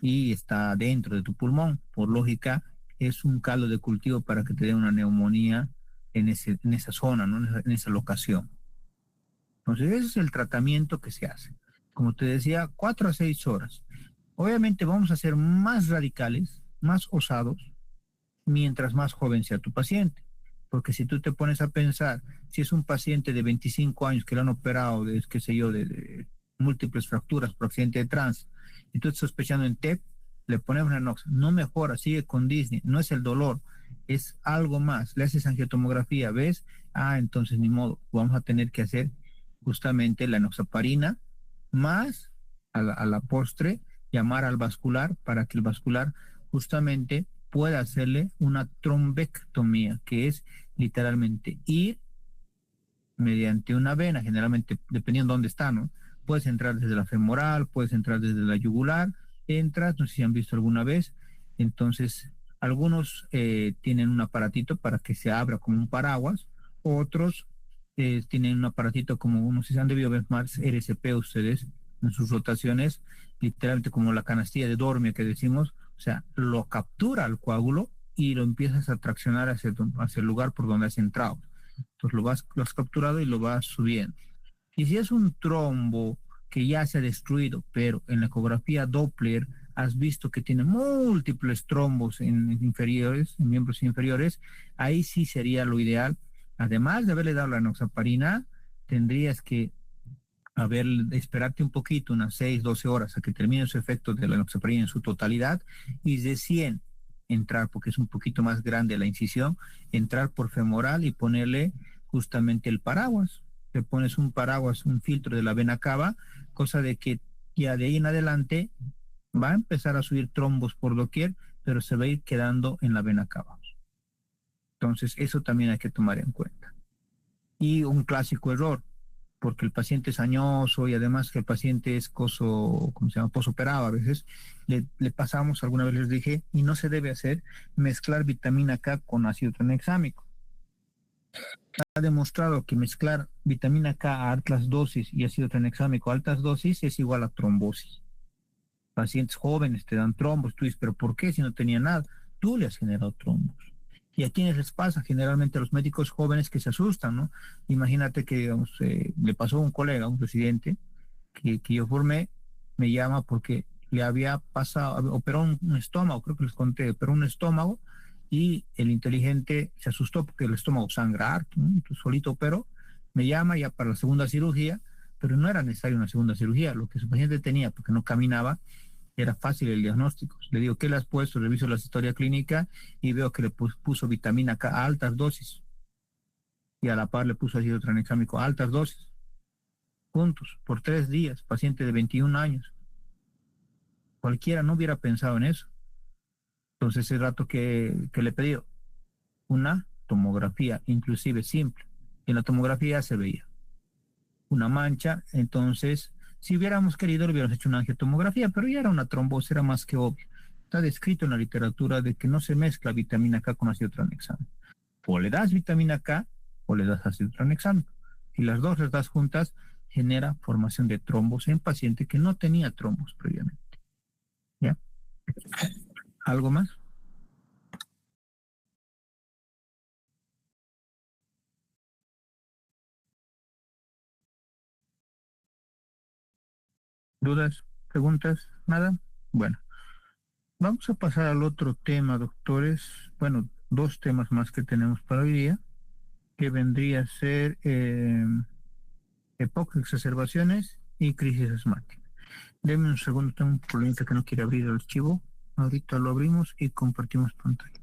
y está dentro de tu pulmón, por lógica, es un caldo de cultivo para que te dé una neumonía en esa zona, ¿no? En esa locación. Entonces, ese es el tratamiento que se hace. Como te decía, 4 a 6 horas. Obviamente vamos a ser más radicales, más osados, mientras más joven sea tu paciente. Porque si tú te pones a pensar, si es un paciente de 25 años que le han operado de, qué sé yo, de múltiples fracturas por accidente de tránsito, y tú estás sospechando en TEP, le ponemos una enox, no mejora, sigue con Disney, no es el dolor, es algo más. Le haces angiotomografía, ¿ves? Ah, entonces ni modo, vamos a tener que hacer justamente la enoxaparina más a la postre llamar al vascular para que el vascular justamente pueda hacerle una trombectomía, que es literalmente ir mediante una vena, generalmente dependiendo de dónde está, ¿no? Puedes entrar desde la femoral, puedes entrar desde la yugular, entras, no sé si han visto alguna vez, entonces algunos tienen un aparatito para que se abra como un paraguas, otros tienen un aparatito como, no sé si han debido ver más RCP ustedes en sus rotaciones, literalmente como la canastilla de dormio que decimos, o sea, lo captura al coágulo y lo empiezas a traccionar hacia el lugar por donde has entrado. Entonces lo has capturado y lo vas subiendo. Y si es un trombo que ya se ha destruido, pero en la ecografía Doppler has visto que tiene múltiples trombos en inferiores, en miembros inferiores, ahí sí sería lo ideal. Además de haberle dado la enoxaparina, tendrías que esperarte un poquito, unas 6 12 horas, a que termine su efecto de la enoxaparina en su totalidad, y recién entrar, porque es un poquito más grande la incisión, entrar por femoral y ponerle justamente el paraguas. Le pones un paraguas, un filtro de la vena cava, cosa de que ya de ahí en adelante va a empezar a subir trombos por doquier, pero se va a ir quedando en la vena cava. Entonces, eso también hay que tomar en cuenta. Y un clásico error, porque el paciente es añoso y además que el paciente es ¿cómo se llama? Posoperado a veces, le pasamos, alguna vez les dije, y no se debe hacer, mezclar vitamina K con ácido tranexámico. Ha demostrado que mezclar vitamina K a altas dosis y ácido tranexámico a altas dosis es igual a trombosis. Pacientes jóvenes te dan trombos, tú dices, pero ¿por qué si no tenía nada? Tú le has generado trombos. ¿Y a quiénes les pasa? Generalmente a los médicos jóvenes que se asustan, ¿no? Imagínate que, digamos, le pasó a un colega, a un residente, que yo formé, me llama porque le había pasado, operó un estómago, creo que les conté, operó un estómago y el inteligente se asustó porque el estómago sangra harto, ¿no? Entonces solito operó, me llama ya para la segunda cirugía, pero no era necesaria una segunda cirugía, lo que su paciente tenía porque no caminaba era fácil el diagnóstico. Le digo, ¿qué le has puesto? Reviso la historia clínica y veo que le puso vitamina K a altas dosis y a la par le puso ácido tranexámico a altas dosis, juntos, por 3 días, paciente de 21 años. Cualquiera no hubiera pensado en eso. Entonces, ese rato que le pedí una tomografía, inclusive simple. En la tomografía se veía una mancha, entonces, si hubiéramos querido, le hubiéramos hecho una angiotomografía, pero ya era una trombosis, era más que obvio. Está descrito en la literatura de que no se mezcla vitamina K con ácido tranexámico. O le das vitamina K o le das ácido tranexámico. Si las dos las das juntas, genera formación de trombos en paciente que no tenía trombos previamente. ¿Ya? ¿Algo más? ¿Dudas? ¿Preguntas? ¿Nada? Bueno, vamos a pasar al otro tema, doctores. Bueno, 2 temas más que tenemos para hoy día, que vendría a ser EPOC, exacerbaciones y crisis asmática. Deme un segundo, tengo un problema que no quiere abrir el archivo. Ahorita lo abrimos y compartimos pantalla.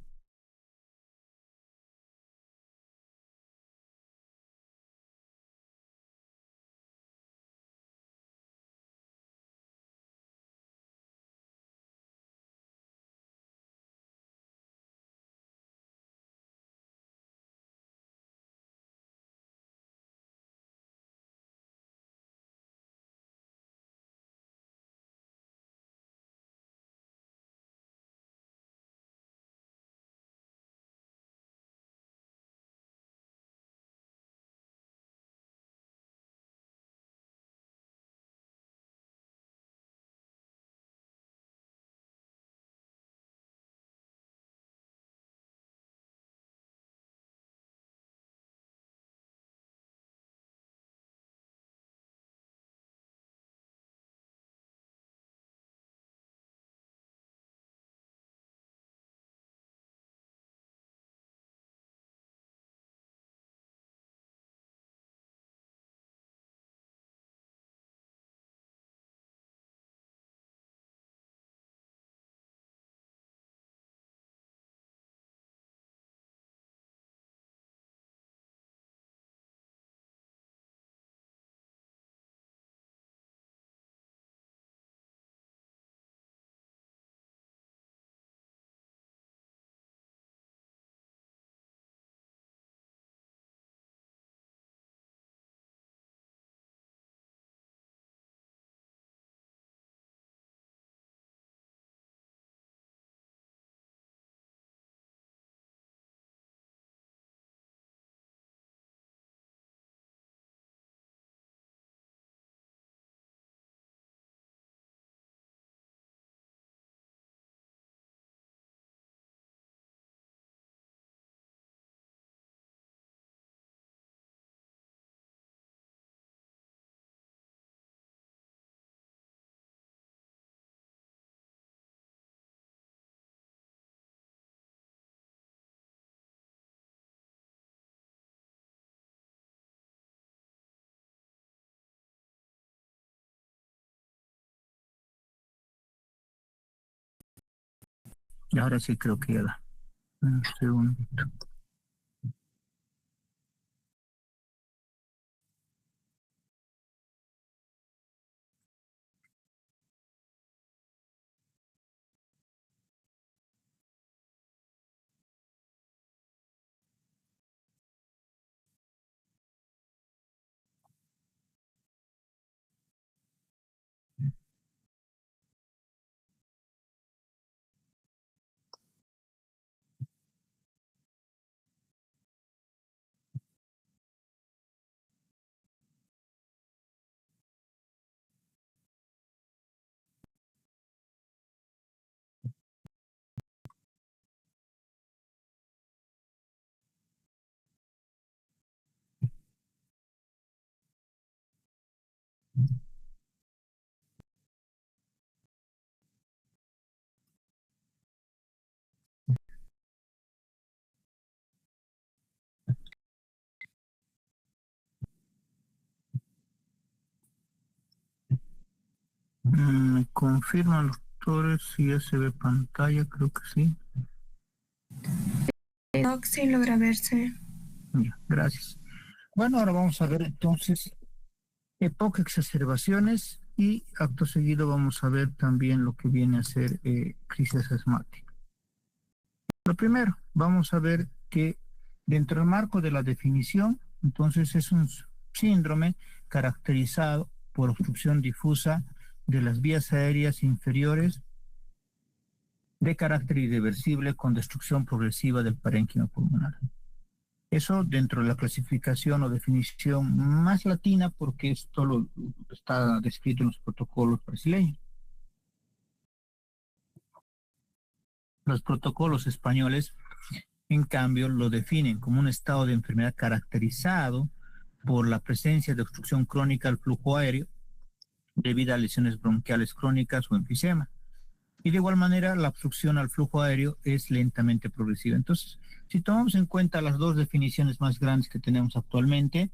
Y ahora sí creo que ya da. Un segundito. Me confirman los doctores si ya se ve pantalla, creo que sí. Doc, sí logra verse. Ya, gracias. Bueno, ahora vamos a ver entonces EPOC exacerbaciones y acto seguido vamos a ver también lo que viene a ser crisis asmática. Lo primero, vamos a ver que dentro del marco de la definición, entonces es un síndrome caracterizado por obstrucción difusa de las vías aéreas inferiores de carácter irreversible con destrucción progresiva del parénquima pulmonar. Eso dentro de la clasificación o definición más latina, porque esto está descrito en los protocolos brasileños. Los protocolos españoles, en cambio, lo definen como un estado de enfermedad caracterizado por la presencia de obstrucción crónica al flujo aéreo debido a lesiones bronquiales crónicas o enfisema. Y de igual manera, la obstrucción al flujo aéreo es lentamente progresiva. Entonces, si tomamos en cuenta las dos definiciones más grandes que tenemos actualmente,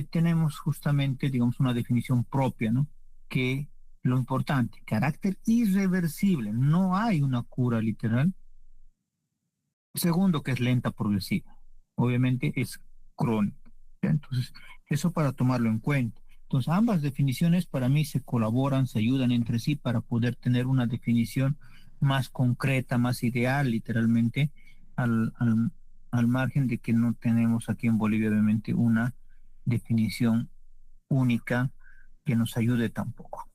tenemos justamente, digamos, una definición propia, ¿no? Que lo importante, carácter irreversible, no hay una cura literal. Segundo, que es lenta progresiva. Obviamente es crónica. ¿Ya? Entonces, eso para tomarlo en cuenta. Entonces, ambas definiciones para mí se colaboran, se ayudan entre sí para poder tener una definición más concreta, más ideal, literalmente, al margen de que no tenemos aquí en Bolivia, obviamente, una definición única que nos ayude tampoco.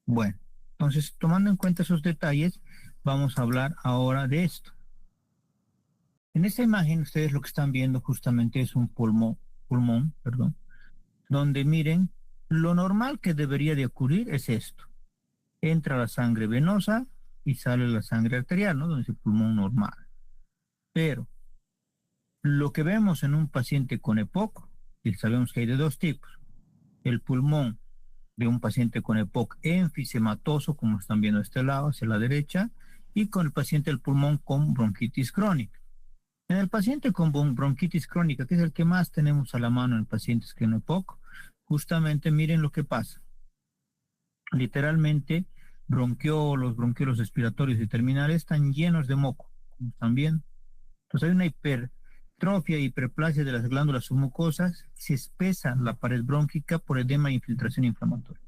Bueno, entonces, tomando en cuenta esos detalles, vamos a hablar ahora de esto. En esta imagen ustedes lo que están viendo justamente es un pulmón, perdón, donde miren, lo normal que debería de ocurrir es esto. Entra la sangre venosa y sale la sangre arterial, ¿no? Donde es el pulmón normal. Pero lo que vemos en un paciente con EPOC, y sabemos que hay de dos tipos, el pulmón de un paciente con EPOC enfisematoso, como están viendo a este lado, hacia la derecha, y con el paciente del pulmón con bronquitis crónica. En el paciente con bronquitis crónica, que es el que más tenemos a la mano en pacientes que no EPOC, justamente miren lo que pasa. Literalmente, bronquiolos respiratorios y terminales están llenos de moco, como están viendo. Entonces hay una hipertrofia, hiperplasia de las glándulas submucosas, se espesa la pared brónquica por edema e infiltración inflamatoria.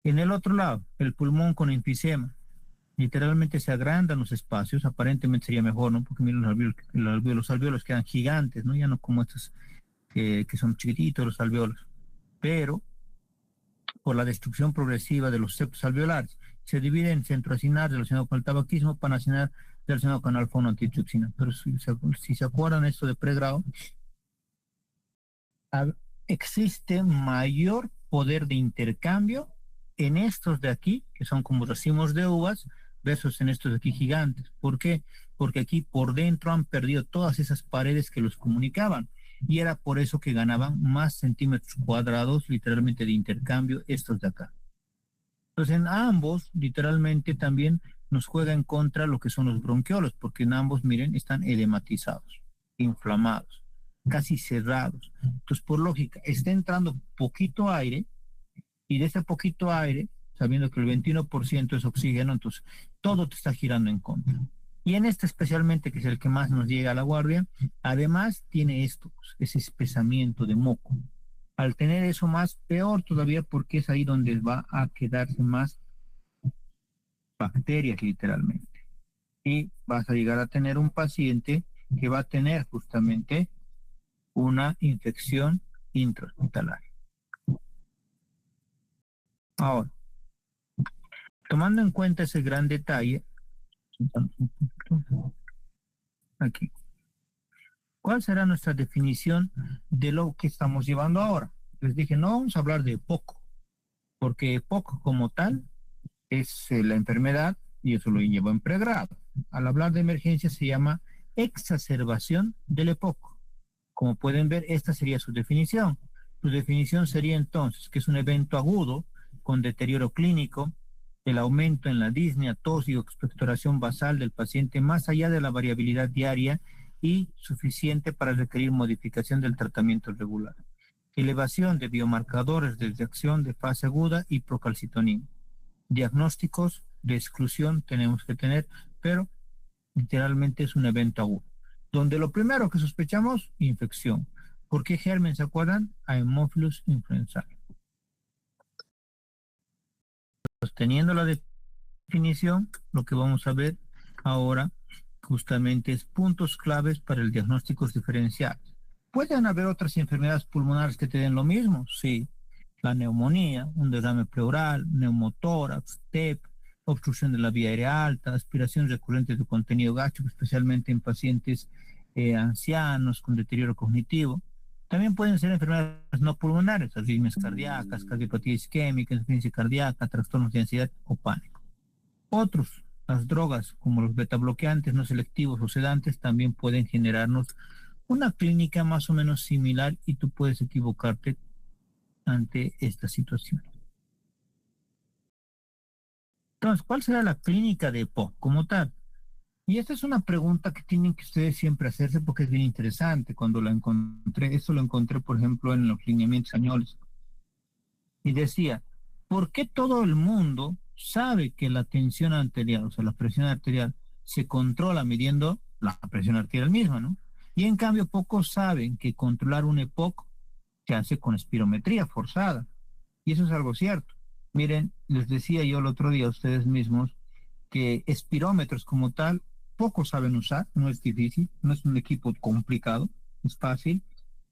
En el otro lado, el pulmón con enfisema, literalmente se agrandan los espacios, aparentemente sería mejor, ¿no? Porque miren los alvéolos quedan gigantes, ¿no? Ya no como estos que son chiquititos los alvéolos, pero por la destrucción progresiva de los septos alveolares, se divide en centroacinar relacionado con el tabaquismo, panacinar relacionado con alfa-1-antitrypsina. Pero si se acuerdan esto de pregrado, existe mayor poder de intercambio en estos de aquí, que son como racimos de uvas, versus en estos de aquí gigantes. ¿Por qué? Porque aquí por dentro han perdido todas esas paredes que los comunicaban. Y era por eso que ganaban más centímetros cuadrados, literalmente, de intercambio estos de acá. Entonces, en ambos, literalmente, también nos juega en contra lo que son los bronquiolos, porque en ambos, miren, están edematizados, inflamados, casi cerrados. Entonces, por lógica, está entrando poquito aire, y de ese poquito aire, sabiendo que el 21% es oxígeno, entonces todo te está girando en contra. Y en este especialmente, que es el que más nos llega a la guardia, además tiene esto, pues, ese espesamiento de moco. Al tener eso más, peor todavía, porque es ahí donde va a quedarse más bacterias literalmente. Y vas a llegar a tener un paciente que va a tener justamente una infección intrahospitalaria. Ahora, tomando en cuenta ese gran detalle, aquí, ¿cuál será nuestra definición de lo que estamos llevando ahora? Les dije, no vamos a hablar de EPOC, porque EPOC como tal es la enfermedad y eso lo llevo en pregrado. Al hablar de emergencia se llama exacerbación del EPOC. Como pueden ver, esta sería su definición. Su definición sería entonces que es un evento agudo con deterioro clínico, el aumento en la disnea, tos y expectoración basal del paciente más allá de la variabilidad diaria y suficiente para requerir modificación del tratamiento regular. Elevación de biomarcadores de reacción de fase aguda y procalcitonina. Diagnósticos de exclusión tenemos que tener, pero literalmente es un evento agudo, donde lo primero que sospechamos, infección. ¿Por qué germen se acuerdan? Haemophilus influenzae. Teniendo la definición, lo que vamos a ver ahora justamente es puntos claves para el diagnóstico diferencial. ¿Pueden haber otras enfermedades pulmonares que te den lo mismo? Sí. La neumonía, un derrame pleural, neumotórax, TEP, obstrucción de la vía aérea alta, aspiración recurrente de contenido gástrico, especialmente en pacientes ancianos con deterioro cognitivo. También pueden ser enfermedades no pulmonares, arritmias cardíacas, cardiopatía isquémica, insuficiencia cardíaca, trastornos de ansiedad o pánico. Otros, las drogas como los betabloqueantes no selectivos o sedantes también pueden generarnos una clínica más o menos similar y tú puedes equivocarte ante esta situación. Entonces, ¿cuál será la clínica de EPOC como tal? Y esta es una pregunta que tienen que ustedes siempre hacerse porque es bien interesante. Cuando la encontré, esto lo encontré, por ejemplo, en los lineamientos españoles. Y decía, ¿por qué todo el mundo sabe que la tensión arterial, o sea, la presión arterial, se controla midiendo la presión arterial misma, ¿no? Y en cambio, pocos saben que controlar un EPOC se hace con espirometría forzada. Y eso es algo cierto. Miren, les decía yo el otro día a ustedes mismos que espirómetros como tal, pocos saben usar, no es difícil, no es un equipo complicado, es fácil,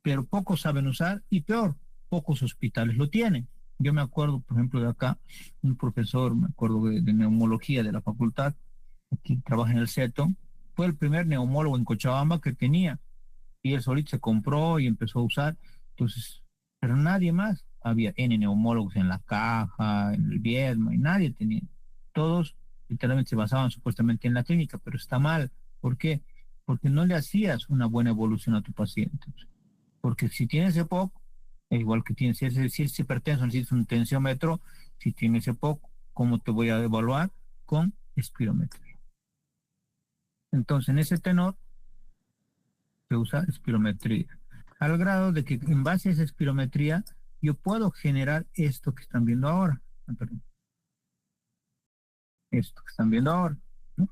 pero pocos saben usar y peor, pocos hospitales lo tienen. Yo me acuerdo, por ejemplo, de acá, un profesor, me acuerdo de neumología de la facultad, aquí trabaja en el CETO, fue el primer neumólogo en Cochabamba que tenía, y él solito se compró y empezó a usar, entonces, pero nadie más, había N neumólogos en la Caja, en el Viedma, y nadie tenía, todos literalmente se basaban supuestamente en la clínica, pero está mal. ¿Por qué? Porque no le hacías una buena evolución a tu paciente. Porque si tienes EPOC, igual que tienes, si es hipertenso, necesitas un tensiómetro, si tienes EPOC, ¿cómo te voy a evaluar? Con espirometría. Entonces, en ese tenor, se usa espirometría. Al grado de que en base a esa espirometría, yo puedo generar esto que están viendo ahora. Esto que están viendo ahora, ¿no?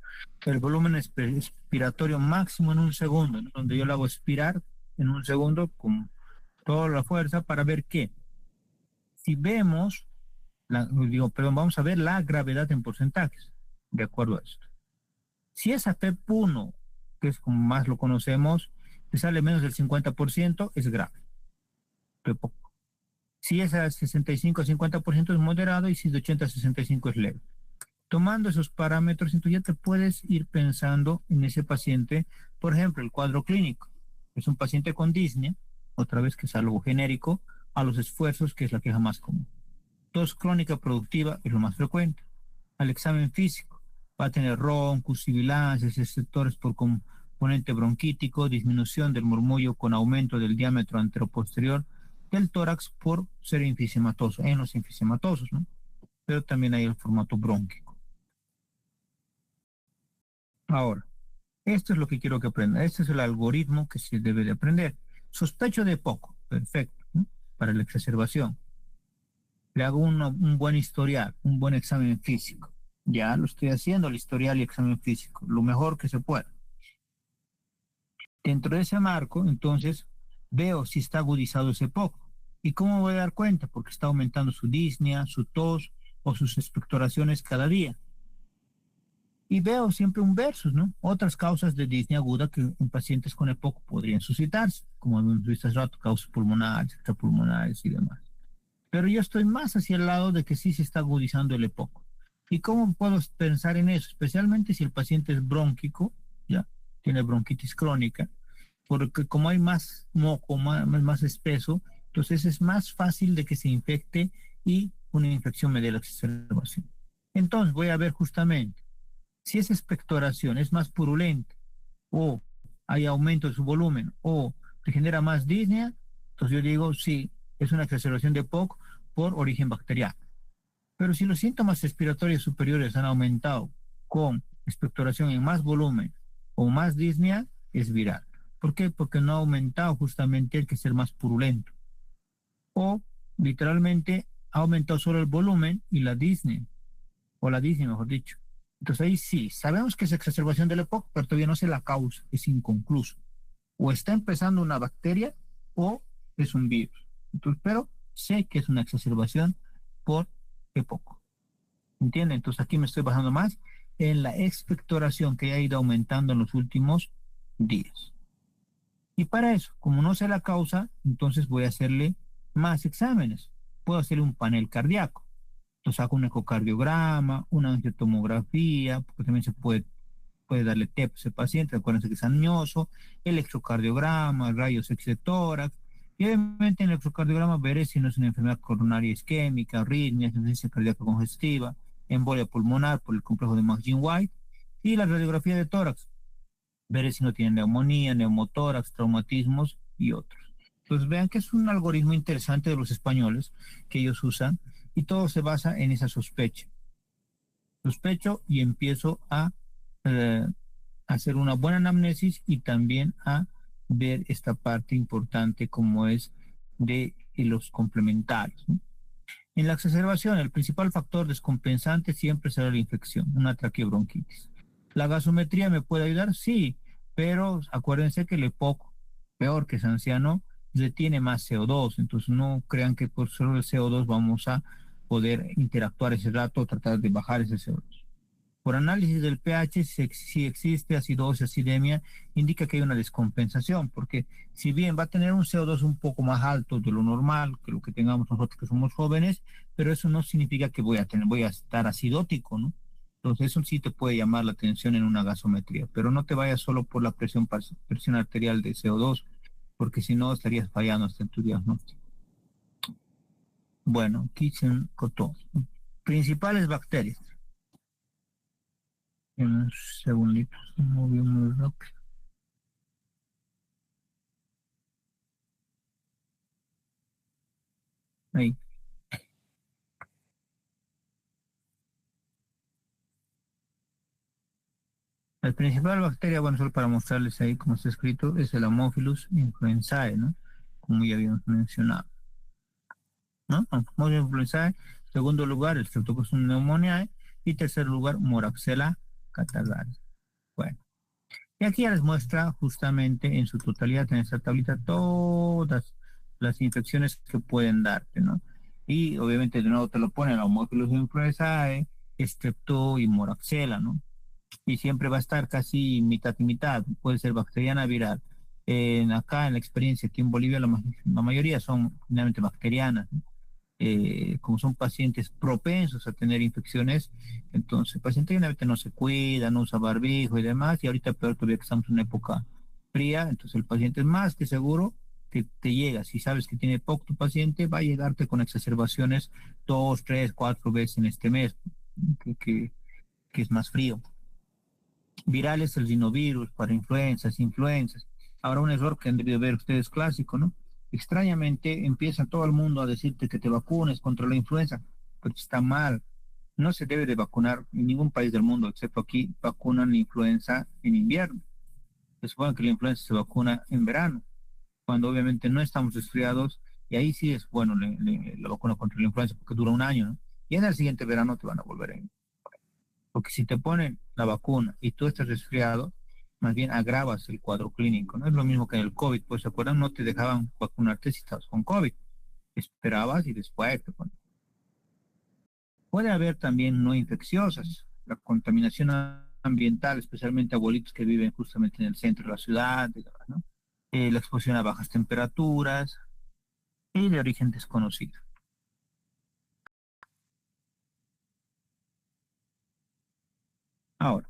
El volumen expiratorio máximo en un segundo, ¿no? Donde yo lo hago expirar en un segundo con toda la fuerza para ver qué. Si vemos, vamos a ver la gravedad en porcentajes, de acuerdo a esto. Si esa PEP1, que es como más lo conocemos, te sale menos del 50%, es grave. PEP. Si es a 65 a 50% es moderado y si es de 80 a 65 es leve. Tomando esos parámetros, entonces ya te puedes ir pensando en ese paciente, por ejemplo, el cuadro clínico. Es un paciente con disnea, otra vez que es algo genérico, a los esfuerzos, que es la queja más común. Tos crónica productiva es lo más frecuente. Al examen físico, va a tener roncus, sibilancias, sectores por componente bronquítico, disminución del murmullo con aumento del diámetro anteroposterior del tórax por ser enfisematoso, en los enfisematosos, ¿no? Pero también hay el formato brónquico. Ahora, esto es lo que quiero que aprenda. Este es el algoritmo que se debe de aprender. Sospecho de poco, perfecto, ¿no? Para la exacerbación. Le hago un buen historial, un buen examen físico. Ya lo estoy haciendo, el historial y examen físico, lo mejor que se pueda. Dentro de ese marco, entonces, veo si está agudizado ese poco. ¿Y cómo voy a dar cuenta? Porque está aumentando su disnea, su tos o sus expectoraciones cada día. Y veo siempre un versus, ¿no? Otras causas de disnea aguda que en pacientes con EPOC podrían suscitarse, como hemos visto hace rato, causas pulmonares, extrapulmonares y demás. Pero yo estoy más hacia el lado de que sí se está agudizando el EPOC. ¿Y cómo puedo pensar en eso? Especialmente si el paciente es brónquico, ya, tiene bronquitis crónica, porque como hay más moco, más espeso, entonces es más fácil de que se infecte y una infección me dé la exacerbación. Entonces voy a ver justamente si esa expectoración es más purulenta o hay aumento de su volumen o te genera más disnea, entonces yo digo sí, es una exacerbación de POC por origen bacteriano. Pero si los síntomas respiratorios superiores han aumentado con expectoración en más volumen o más disnea, es viral. ¿Por qué? Porque no ha aumentado justamente el que ser más purulento. O literalmente ha aumentado solo el volumen y la disnea, o la disnea mejor dicho. Entonces ahí sí, sabemos que es exacerbación del EPOC, pero todavía no sé la causa, es inconcluso. O está empezando una bacteria o es un virus. Entonces, pero sé que es una exacerbación por EPOC. ¿Entienden? Entonces aquí me estoy basando más en la expectoración que ha ido aumentando en los últimos días. Y para eso, como no sé la causa, entonces voy a hacerle más exámenes. Puedo hacerle un panel cardíaco. Entonces hago un ecocardiograma, una angiotomografía, porque también puede darle TEP a ese paciente, acuérdense que es añoso, electrocardiograma, rayos X de tórax. Y obviamente en el electrocardiograma veré si no es una enfermedad coronaria isquémica, arritmia, insuficiencia cardíaca congestiva, embolia pulmonar por el complejo de Max-White. Y la radiografía de tórax, veré si no tiene neumonía, neumotórax, traumatismos y otros. Entonces vean que es un algoritmo interesante de los españoles que ellos usan y todo se basa en esa sospecha. Sospecho y empiezo a eh, hacer una buena anamnesis y también a ver esta parte importante como es de los complementarios, ¿no? En la exacerbación, el principal factor descompensante siempre será la infección, una traqueobronquitis. ¿La gasometría me puede ayudar? Sí, pero acuérdense que el EPOC, peor que es anciano, retiene más CO2, entonces no crean que por solo el CO2 vamos a poder interactuar ese rato o tratar de bajar ese CO2. Por análisis del pH, si existe acidosis, acidemia, indica que hay una descompensación, porque si bien va a tener un CO2 un poco más alto de lo normal, que lo que tengamos nosotros que somos jóvenes, pero eso no significa que voy a estar acidótico, ¿no? Entonces eso sí te puede llamar la atención en una gasometría, pero no te vayas solo por la presión arterial de CO2, porque si no estarías fallando hasta en tu diagnóstico. Bueno, Kitchen Cotton. Principales bacterias. En un segundito, se movió muy rápido. Ahí. La principal bacteria, bueno, solo para mostrarles ahí como está escrito, es el Haemophilus influenzae, ¿no? Como ya habíamos mencionado, ¿no? Haemophilus influenzae, segundo lugar, el Streptococcus pneumoniae, y tercer lugar, Moraxella catarrhalis. Bueno, y aquí ya les muestra justamente en su totalidad en esta tablita todas las infecciones que pueden darte, ¿no? Y obviamente de nuevo te lo pone la Haemophilus influenzae, Strepto y Moraxella, ¿no? Y siempre va a estar casi mitad y mitad, puede ser bacteriana viral. Acá en la experiencia aquí en Bolivia la mayoría son finalmente bacterianas, ¿no? Como son pacientes propensos a tener infecciones, entonces el paciente finalmente no se cuida, no usa barbijo y demás, y ahorita peor todavía que estamos en una época fría, entonces el paciente es más que seguro que te llega, si sabes que tiene POC tu paciente, va a llegarte con exacerbaciones 2, 3, 4 veces en este mes, que, que, que es más frío. Virales, el rinovirus, para influencias. Ahora un error que han debido ver ustedes clásico, ¿no? Extrañamente empieza todo el mundo a decirte que te vacunes contra la influenza, pero está mal. No se debe de vacunar en ningún país del mundo, excepto aquí, vacunan la influenza en invierno. Se supone que la influenza se vacuna en verano, cuando obviamente no estamos resfriados, y ahí sí es bueno la vacuna contra la influenza porque dura un año, ¿no? Y en el siguiente verano te van a volver a Porque si te ponen la vacuna y tú estás resfriado, más bien agravas el cuadro clínico. No es lo mismo que en el COVID, pues se acuerdan, no te dejaban vacunarte si estabas con COVID. Esperabas y después te ponen. Puede haber también no infecciosas, la contaminación ambiental, especialmente abuelitos que viven justamente en el centro de la ciudad, ¿no? La exposición a bajas temperaturas y de origen desconocido. Ahora,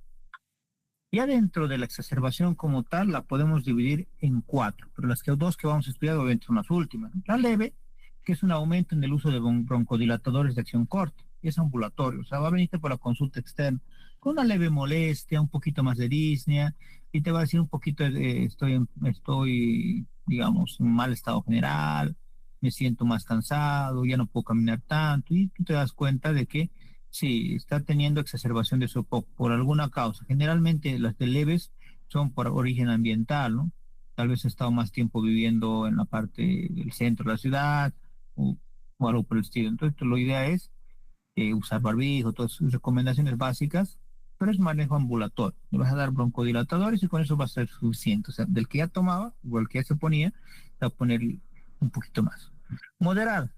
ya dentro de la exacerbación como tal, la podemos dividir en cuatro, pero las que dos que vamos a estudiar obviamente son las últimas, ¿no? La leve, que es un aumento en el uso de broncodilatadores de acción corta, y es ambulatorio, o sea, va a venirte por la consulta externa con una leve molestia, un poquito más de disnea, y te va a decir un poquito de, estoy, digamos, en mal estado general, me siento más cansado, ya no puedo caminar tanto, y tú te das cuenta de que sí, está teniendo exacerbación de sopo por alguna causa. Generalmente las de leves son por origen ambiental, ¿no? Tal vez ha estado más tiempo viviendo en la parte del centro de la ciudad o, o algo por el estilo. Entonces, la idea es usar barbijo, todas sus recomendaciones básicas, pero es manejo ambulatorio. Le vas a dar broncodilatadores y con eso va a ser suficiente. O sea, del que ya tomaba o el que ya se ponía, va a poner un poquito más. Moderado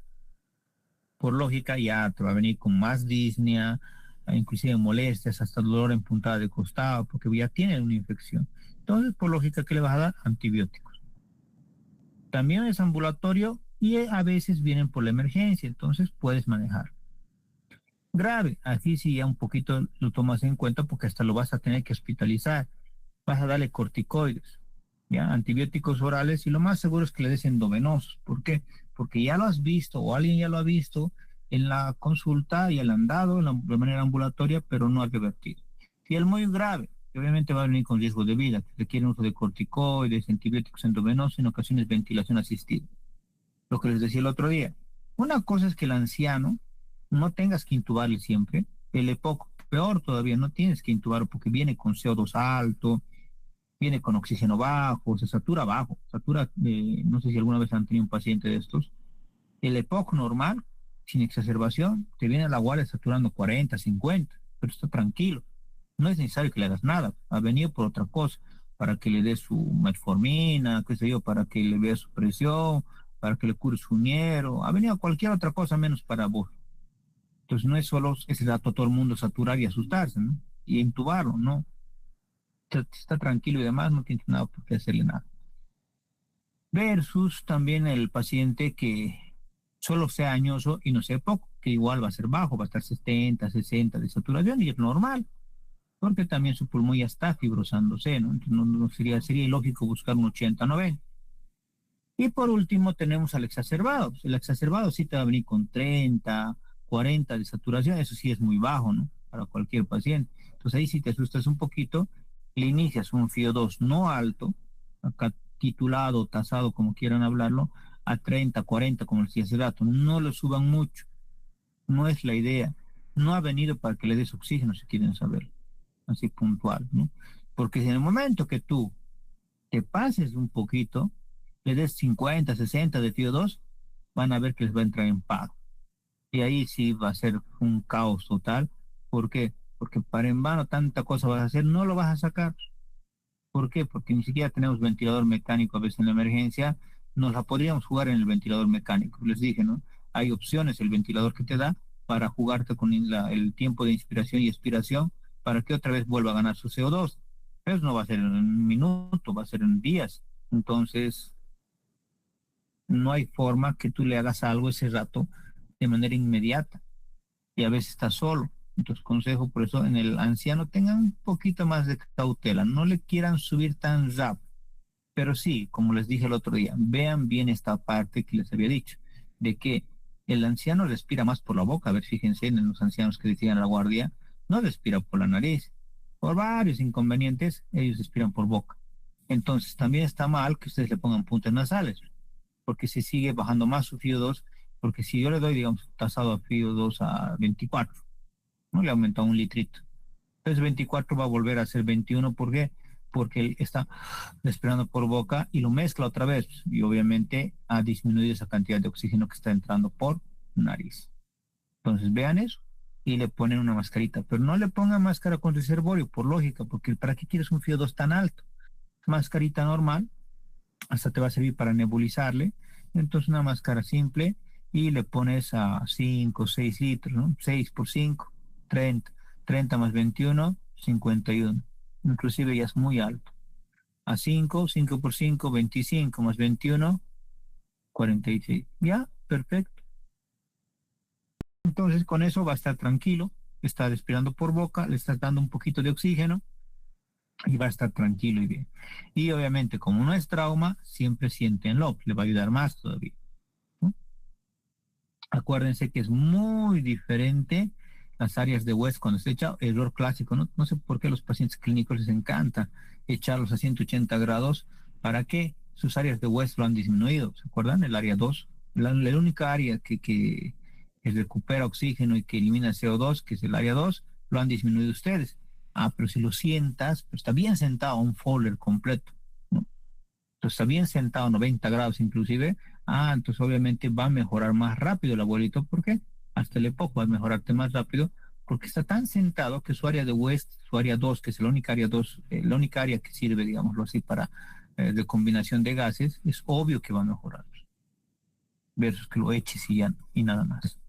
por lógica ya te va a venir con más disnea, inclusive molestias, hasta dolor en puntada de costado, porque ya tiene una infección. Entonces, por lógica, ¿qué le vas a dar? Antibióticos. También es ambulatorio y a veces vienen por la emergencia, entonces puedes manejar. Grave, aquí sí ya un poquito lo tomas en cuenta porque hasta lo vas a tener que hospitalizar. Vas a darle corticoides, ya, antibióticos orales y lo más seguro es que le des endovenosos. ¿Por qué? Porque ya lo has visto o alguien ya lo ha visto en la consulta y le han dado de manera ambulatoria, pero no ha revertido. Si es muy grave, obviamente va a venir con riesgo de vida, que requiere uso de corticoides, antibióticos endovenosos, en ocasiones ventilación asistida. Lo que les decía el otro día. Una cosa es que el anciano no tengas que intubarle siempre, el EPOC, peor todavía, no tienes que intubar porque viene con CO2 alto, viene con oxígeno bajo, se satura bajo, satura, no sé si alguna vez han tenido un paciente de estos, el EPOC normal, sin exacerbación, te viene a la guardia saturando 40, 50, pero está tranquilo, no es necesario que le hagas nada, ha venido por otra cosa, para que le dé su metformina, qué sé yo, para que le vea su presión, para que le cure su ñero, ha venido cualquier otra cosa menos para vos. Entonces no es solo ese dato a todo el mundo saturar y asustarse, ¿no? Y intubarlo, ¿no? Está tranquilo y demás, no tienes nada por qué hacerle nada. Versus también el paciente que solo sea añoso y no sea poco, que igual va a ser bajo, va a estar 70, 60 de saturación y es normal, porque también su pulmón ya está fibrosándose, ¿no? Entonces no sería ilógico buscar un 80, 90. Y por último tenemos al exacerbado. Pues el exacerbado sí te va a venir con 30, 40 de saturación, eso sí es muy bajo, ¿no? Para cualquier paciente. Entonces ahí si te asustas un poquito, le inicias un FIO2 no alto, acá titulado, tasado, como quieran hablarlo, a 30, 40, como decía hace rato. No lo suban mucho, no es la idea. No ha venido para que le des oxígeno, si quieren saberlo, así puntual, ¿no? Porque si en el momento que tú te pases un poquito, le des 50, 60 de FIO2, van a ver que les va a entrar en paro. Y ahí sí va a ser un caos total. ¿Por qué? Porque para en vano tanta cosa vas a hacer, no lo vas a sacar. ¿Por qué? Porque ni siquiera tenemos ventilador mecánico a veces en la emergencia, nos la podríamos jugar en el ventilador mecánico. Les dije, ¿no? Hay opciones, el ventilador que te da para jugarte con el tiempo de inspiración y expiración para que otra vez vuelva a ganar su CO2. Pero eso no va a ser en un minuto, va a ser en días. Entonces, no hay forma que tú le hagas algo ese rato de manera inmediata y a veces está solo. Entonces, consejo, por eso en el anciano tengan un poquito más de cautela, no le quieran subir tan rápido, pero sí, como les dije el otro día, vean bien esta parte que les había dicho, de que el anciano respira más por la boca, a ver, fíjense en los ancianos que decían a la guardia, no respira por la nariz, por varios inconvenientes, ellos respiran por boca. Entonces, también está mal que ustedes le pongan puntas nasales, porque se sigue bajando más su FIO2, porque si yo le doy, digamos, tasado a FIO2 a 24, ¿no? Le aumenta un litrito. Entonces 24 va a volver a ser 21, ¿por qué? Porque él está respirando por boca y lo mezcla otra vez y obviamente ha disminuido esa cantidad de oxígeno que está entrando por nariz. Entonces vean eso. y le ponen una mascarita, pero no le pongan máscara con reservorio, por lógica, porque ¿para qué quieres un FIO2 tan alto? Mascarita normal, hasta te va a servir para nebulizarle, entonces una máscara simple y le pones a 5 6 litros, ¿no? 6 por 5, 30, 30 más 21, 51, inclusive ya es muy alto. A 5, 5 por 5, 25 más 21, 46. Ya, perfecto. Entonces con eso va a estar tranquilo, está respirando por boca, le estás dando un poquito de oxígeno y va a estar tranquilo y bien. Y obviamente como no es trauma, siempre siéntenlo, le va a ayudar más todavía, ¿no? Acuérdense que es muy diferente las áreas de West cuando se echa error clásico, ¿no? No sé por qué a los pacientes clínicos les encanta echarlos a 180 grados, ¿para qué? Sus áreas de West lo han disminuido, ¿se acuerdan? El área 2, la única área que recupera oxígeno y que elimina CO2, que es el área 2, lo han disminuido ustedes. Ah, pero si lo sientas, pero está bien sentado, un folder completo, ¿no? Entonces está bien sentado, 90 grados inclusive, entonces obviamente va a mejorar más rápido el abuelito, ¿por qué? Hasta el EPOC va a mejorarte más rápido, porque está tan sentado que su área de West, su área 2, que es la única área 2, la única área que sirve, digámoslo así, para de combinación de gases, es obvio que va a mejorar, versus que lo eches y ya, y nada más.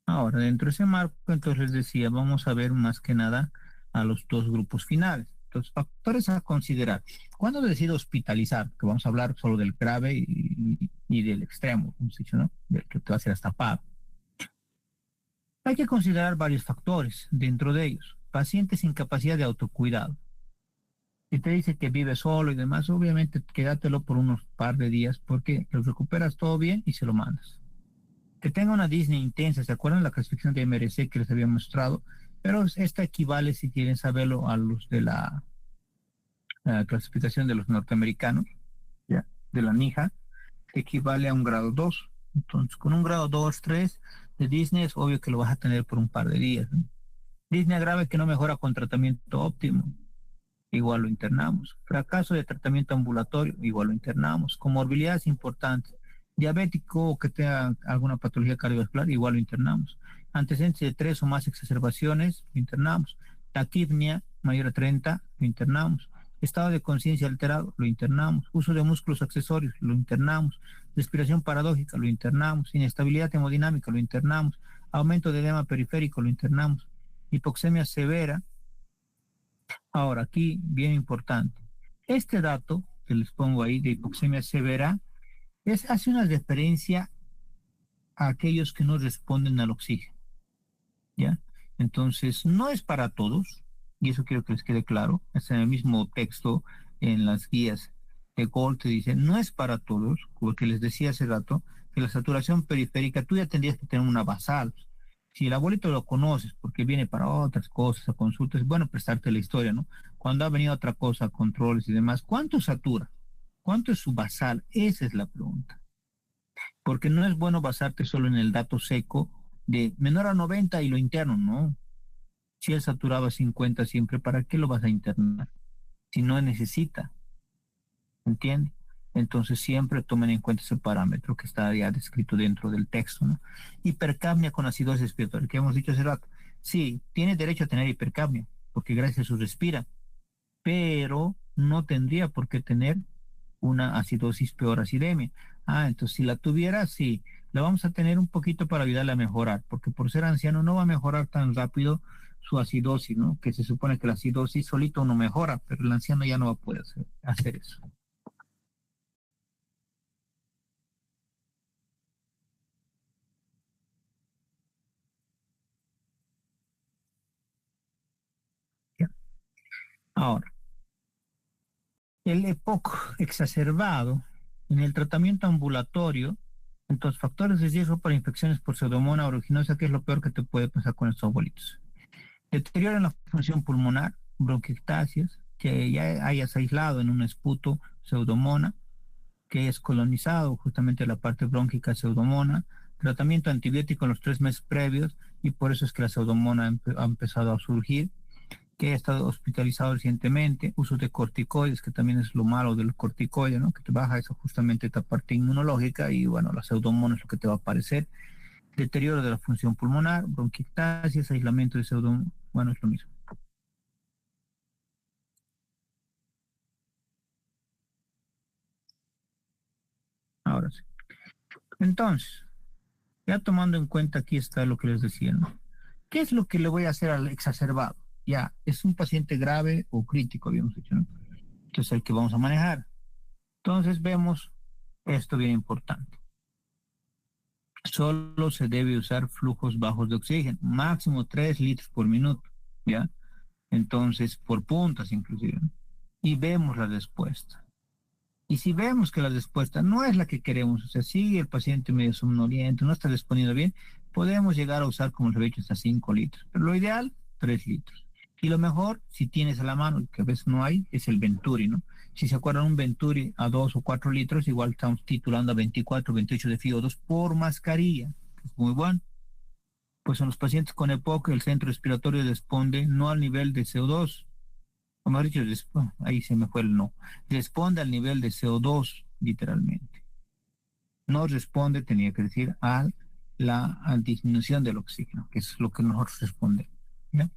Ahora, dentro de ese marco, entonces les decía, vamos a ver más que nada a los dos grupos finales. Entonces, factores a considerar. ¿Cuándo decido hospitalizar? Que vamos a hablar solo del grave y del extremo, como se dicho, ¿no? Del que te va a hacer hasta paro. Hay que considerar varios factores dentro de ellos. Pacientes sin capacidad de autocuidado. Si te dice que vive solo y demás, obviamente quédatelo por unos par de días porque lo recuperas todo bien y se lo mandas. Que tenga una Disney intensa, ¿se acuerdan la clasificación de MRC que les había mostrado? Pero esta equivale, si quieren saberlo, a los de la clasificación de los norteamericanos, ¿ya? De la NIJA, que equivale a un grado 2. Entonces, con un grado 2, 3 de Disney es obvio que lo vas a tener por un par de días, ¿no? Disney grave que no mejora con tratamiento óptimo, igual lo internamos. Fracaso de tratamiento ambulatorio, igual lo internamos. Comorbilidades importantes. Diabético o que tenga alguna patología cardiovascular, igual lo internamos. Antecedentes de 3 o más exacerbaciones, lo internamos. Taquipnia mayor a 30, lo internamos. Estado de conciencia alterado, lo internamos. Uso de músculos accesorios, lo internamos. Respiración paradójica, lo internamos. Inestabilidad hemodinámica, lo internamos. Aumento de edema periférico, lo internamos. Hipoxemia severa. Ahora, aquí, bien importante. Este dato que les pongo ahí de hipoxemia severa hace una referencia a aquellos que no responden al oxígeno, ¿ya? Entonces, no es para todos, y eso quiero que les quede claro. Es en el mismo texto, en las guías de Gold, te dice, no es para todos, porque les decía hace rato, que la saturación periférica, tú ya tendrías que tener una basal. Si el abuelito lo conoces porque viene para otras cosas, a consultas, es bueno prestarte la historia, ¿no? Cuando ha venido otra cosa, controles y demás, ¿cuánto satura? ¿Cuánto es su basal? Esa es la pregunta. Porque no es bueno basarte solo en el dato seco de menor a 90 y lo interno, ¿no? Si él saturaba 50 siempre, ¿para qué lo vas a internar? Si no necesita, ¿entiende? Entonces siempre tomen en cuenta ese parámetro que está ya descrito dentro del texto, ¿no? Hipercapnia con acidosis respiratoria, que hemos dicho hace rato. Sí, tiene derecho a tener hipercapnia, porque gracias a eso respira, pero no tendría por qué tener una acidosis peor acidemia. Entonces si la tuviera, sí, la vamos a tener un poquito para ayudarle a mejorar, porque por ser anciano no va a mejorar tan rápido su acidosis, ¿no? Que se supone que la acidosis solito no mejora, pero el anciano ya no va a poder hacer eso. ¿Ya? Ahora, el EPOC exacerbado en el tratamiento ambulatorio, entonces factores de riesgo para infecciones por pseudomonas aeruginosa, que es lo peor que te puede pasar con estos abuelitos. Deterioro en la función pulmonar, bronquiectasias, que ya hayas aislado en un esputo pseudomona, que es colonizado justamente la parte brónquica pseudomona, tratamiento antibiótico en los 3 meses previos, y por eso es que la pseudomona ha empezado a surgir, que haya estado hospitalizado recientemente, uso de corticoides, que también es lo malo del corticoide, ¿no? Que te baja eso justamente esta parte inmunológica y bueno, la pseudomonas es lo que te va a aparecer. Deterioro de la función pulmonar, bronquiectasis, aislamiento de pseudomonas, bueno, es lo mismo. Ahora sí. Entonces, ya tomando en cuenta aquí está lo que les decía, ¿no? ¿Qué es lo que le voy a hacer al exacerbado? Ya, es un paciente grave o crítico, habíamos dicho, ¿no? Que es el que vamos a manejar. Entonces vemos esto bien importante. Solo se debe usar flujos bajos de oxígeno, máximo 3 litros por minuto, ¿ya? Entonces, por puntas inclusive, ¿no? Y vemos la respuesta. Y si vemos que la respuesta no es la que queremos, o sea, sigue el paciente medio somnoliento, no está respondiendo bien, podemos llegar a usar, como les he dicho, hasta 5 litros. Pero lo ideal, 3 litros. Y lo mejor, si tienes a la mano, que a veces no hay, es el Venturi, ¿no? Si se acuerdan, un Venturi a 2 o 4 litros, igual estamos titulando a 24, 28 de FiO2 por mascarilla, que es muy bueno. Pues en los pacientes con EPOC, el centro respiratorio responde no al nivel de CO2, o mejor dicho, ahí se me fue el no, responde al nivel de CO2, literalmente. No responde, tenía que decir, a la disminución del oxígeno, que es lo que nosotros respondemos. ¿Ya?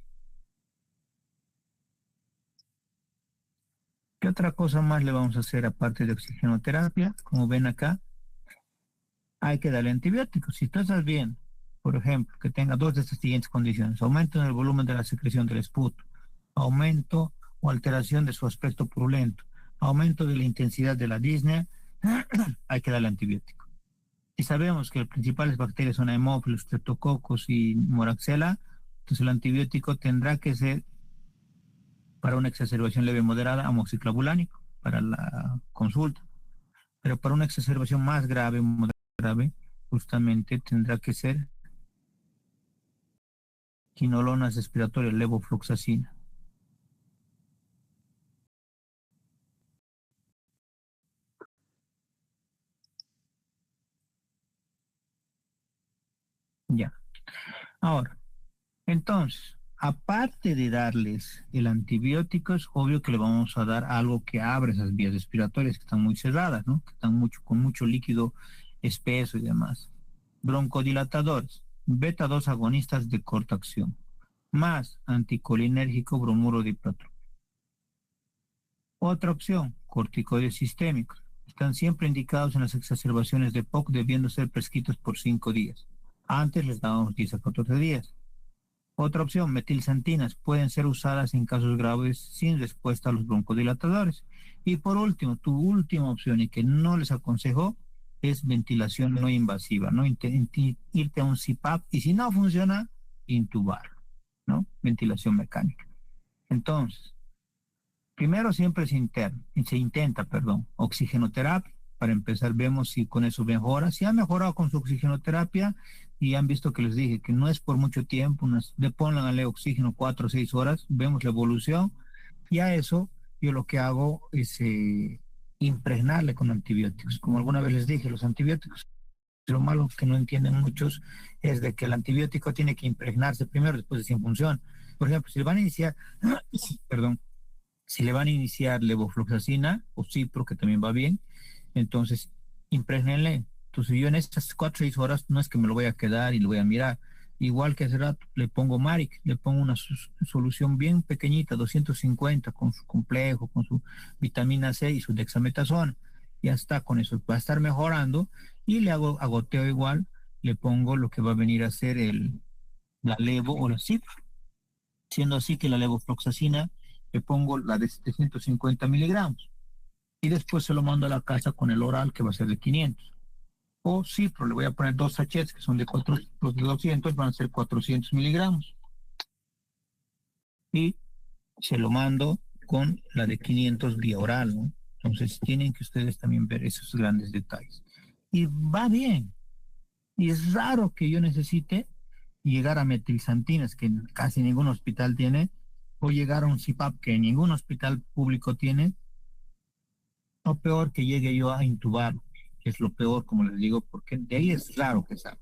¿Qué otra cosa más le vamos a hacer aparte de oxigenoterapia? Como ven acá, hay que darle antibióticos. Si tú estás bien, por ejemplo, que tenga dos de estas siguientes condiciones: aumento en el volumen de la secreción del esputo, aumento o alteración de su aspecto purulento, aumento de la intensidad de la disnea, hay que darle antibiótico. Si sabemos que las principales bacterias son Haemophilus, Streptococcus y Moraxella, entonces el antibiótico tendrá que ser para una exacerbación leve moderada amoxiclavulánico para la consulta, pero para una exacerbación más grave, moderada, grave, justamente tendrá que ser quinolonas respiratorias, levofloxacina. Ya. Ahora, entonces, aparte de darles el antibiótico, es obvio que le vamos a dar algo que abre esas vías respiratorias que están muy cerradas, ¿no? Que están con mucho líquido espeso y demás. Broncodilatadores, beta 2 agonistas de corta acción, más anticolinérgico bromuro de hipratro. Otra opción, corticoides sistémicos. Están siempre indicados en las exacerbaciones de POC, debiendo ser prescritos por 5 días. Antes les dábamos 10 a 14 días. Otra opción, metilsantinas, pueden ser usadas en casos graves sin respuesta a los broncodilatadores. Y por último, tu última opción y que no les aconsejo es ventilación no invasiva, ¿no? Irte a un CPAP y si no funciona, intubar, ¿no? Ventilación mecánica. Entonces, primero siempre se intenta, oxigenoterapia. Para empezar, vemos si con eso mejora. Si ha mejorado con su oxigenoterapia y han visto que les dije que no es por mucho tiempo, le pónganle oxígeno 4 o 6 horas, vemos la evolución. Y a eso yo lo que hago es impregnarle con antibióticos. Como alguna vez les dije, los antibióticos, lo malo que no entienden muchos es de que el antibiótico tiene que impregnarse primero, después de sin función. Por ejemplo, si le van a iniciar, perdón, si le van a iniciar levofloxacina o cipro, que también va bien, entonces impregnenle. Entonces yo en estas 4 o 6 horas no es que me lo voy a quedar y lo voy a mirar. Igual que hace rato, le pongo Maric, le pongo una solución bien pequeñita, 250, con su complejo, con su vitamina C y su dexametasona. Ya está, con eso va a estar mejorando. Y le hago agoteo igual, le pongo lo que va a venir a ser la levo o la cipro. Siendo así que la levofloxacina le pongo la de 750 miligramos y después se lo mando a la casa con el oral que va a ser de 500. O cipro, le voy a poner 2 sachets que son de 4, los de 200 van a ser 400 miligramos y se lo mando con la de 500 vía oral, ¿no? Entonces tienen que ustedes también ver esos grandes detalles. Y va bien. Y es raro que yo necesite llegar a metilsantinas, que casi ningún hospital tiene, o llegar a un CPAP que ningún hospital público tiene, o peor, que llegue yo a intubar, que es lo peor, como les digo, porque de ahí es raro que salga.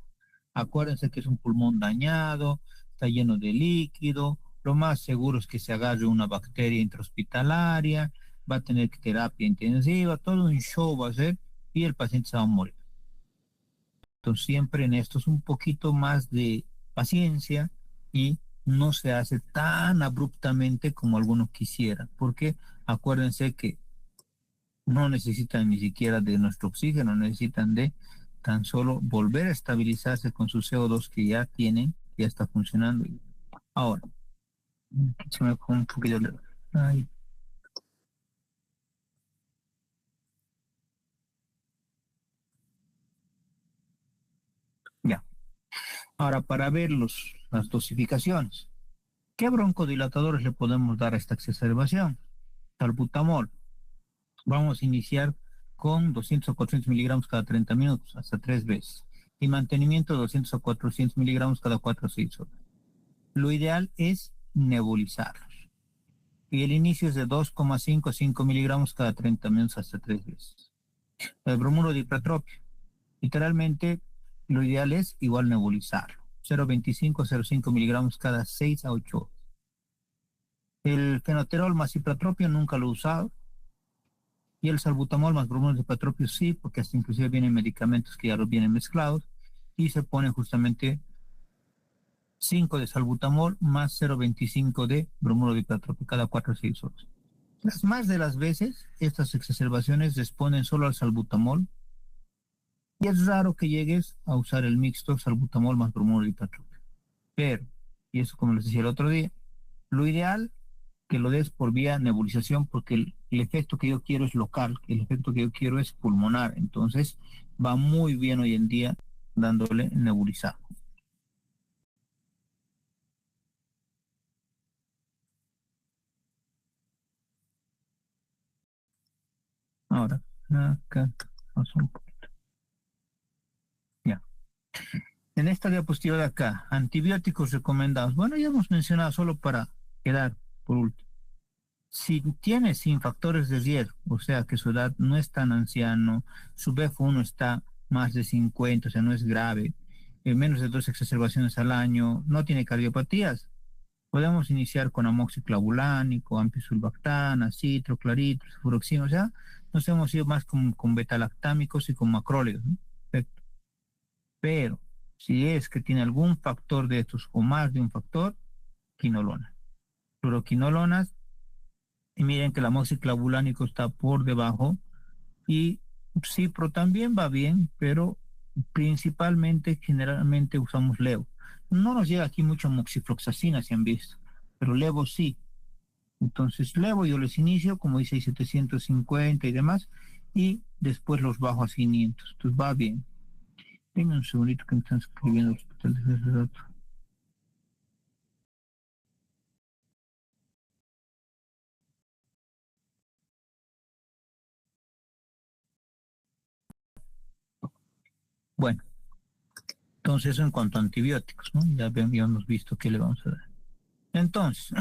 Acuérdense que es un pulmón dañado, está lleno de líquido, lo más seguro es que se agarre una bacteria intrahospitalaria, va a tener terapia intensiva, todo un show va a ser y el paciente se va a morir. Entonces siempre en esto es un poquito más de paciencia y no se hace tan abruptamente como algunos quisieran, porque acuérdense que no necesitan ni siquiera de nuestro oxígeno, necesitan de tan solo volver a estabilizarse con su CO2 que ya tienen, ya está funcionando. Ahora, se me fue un poquito de... Ay, ya. Ahora, para ver las dosificaciones, ¿qué broncodilatadores le podemos dar a esta exacerbación? Salbutamol. Vamos a iniciar con 200 o 400 miligramos cada 30 minutos, hasta 3 veces. Y mantenimiento de 200 o 400 miligramos cada 4 o 6 horas. Lo ideal es nebulizarlos. Y el inicio es de 2,5 a 5 miligramos cada 30 minutos hasta 3 veces. El bromuro de hipratropio. Literalmente, lo ideal es igual nebulizarlo. 0,25 a 0,5 miligramos cada 6 a 8 horas. El fenoterol más hipratropio nunca lo he usado. Y el salbutamol más bromuro de hipratropio sí, porque hasta inclusive vienen medicamentos que ya los vienen mezclados. Y se pone justamente 5 de salbutamol más 0,25 de bromuro de hipratropio cada 4 o 6 horas. Las más de las veces, estas exacerbaciones responden solo al salbutamol y es raro que llegues a usar el mixto salbutamol más bromuro de hipratropio. Pero, y eso como les decía el otro día, lo ideal que lo des por vía nebulización porque el efecto que yo quiero es local, el efecto que yo quiero es pulmonar, entonces va muy bien hoy en día dándole nebulizado. Ahora, acá, vamos un poquito. Ya. En esta diapositiva de acá, antibióticos recomendados. Bueno, ya hemos mencionado solo para quedar por último. Si tiene sin factores de riesgo, o sea que su edad no es tan anciano, su BF1 está más de 50, o sea, no es grave, menos de 2 exacerbaciones al año, no tiene cardiopatías, podemos iniciar con amoxiclavulánico, ampicsulbactana, citro, clarito, furoxima, o sea, nos hemos ido más con betalactámicos y con macrólidos, ¿no? Perfecto. Pero si es que tiene algún factor de estos o más de un factor, quinolona. Fluoroquinolonas, y miren que el amoxiclavulánico está por debajo y cipro también va bien, pero principalmente, generalmente usamos levo. No nos llega aquí mucho moxifloxacina, si han visto, pero levo sí. Entonces levo yo les inicio, como dice, 750 y demás, y después los bajo a 500. Entonces va bien. Venga un segundito que me están escribiendo el hospital de ese dato. Bueno, entonces eso en cuanto a antibióticos, ¿no? Ya hemos visto qué le vamos a dar. Entonces,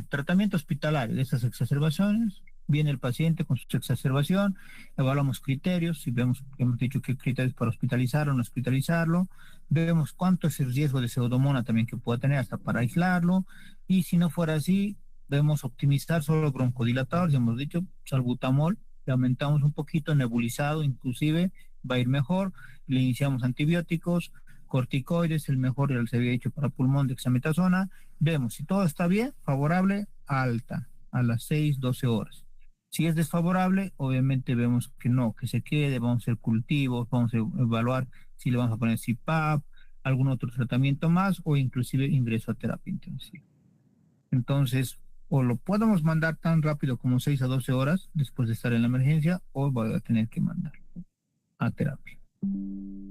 tratamiento hospitalario de estas exacerbaciones, viene el paciente con su exacerbación, evaluamos criterios, si vemos, hemos dicho qué criterios para hospitalizarlo, no hospitalizarlo, vemos cuánto es el riesgo de pseudomonas también que pueda tener hasta para aislarlo, y si no fuera así, debemos optimizar solo broncodilatadores, hemos dicho salbutamol, le aumentamos un poquito, nebulizado inclusive, va a ir mejor, le iniciamos antibióticos, corticoides, el mejor se había hecho para pulmón de dexametasona, vemos si todo está bien, favorable, alta, a las 6, 12 horas. Si es desfavorable, obviamente vemos que no, que se quede, vamos a hacer cultivos, vamos a evaluar si le vamos a poner CPAP, algún otro tratamiento más o inclusive ingreso a terapia intensiva. Entonces, o lo podemos mandar tan rápido como 6 a 12 horas después de estar en la emergencia o va a tener que mandar a terapia.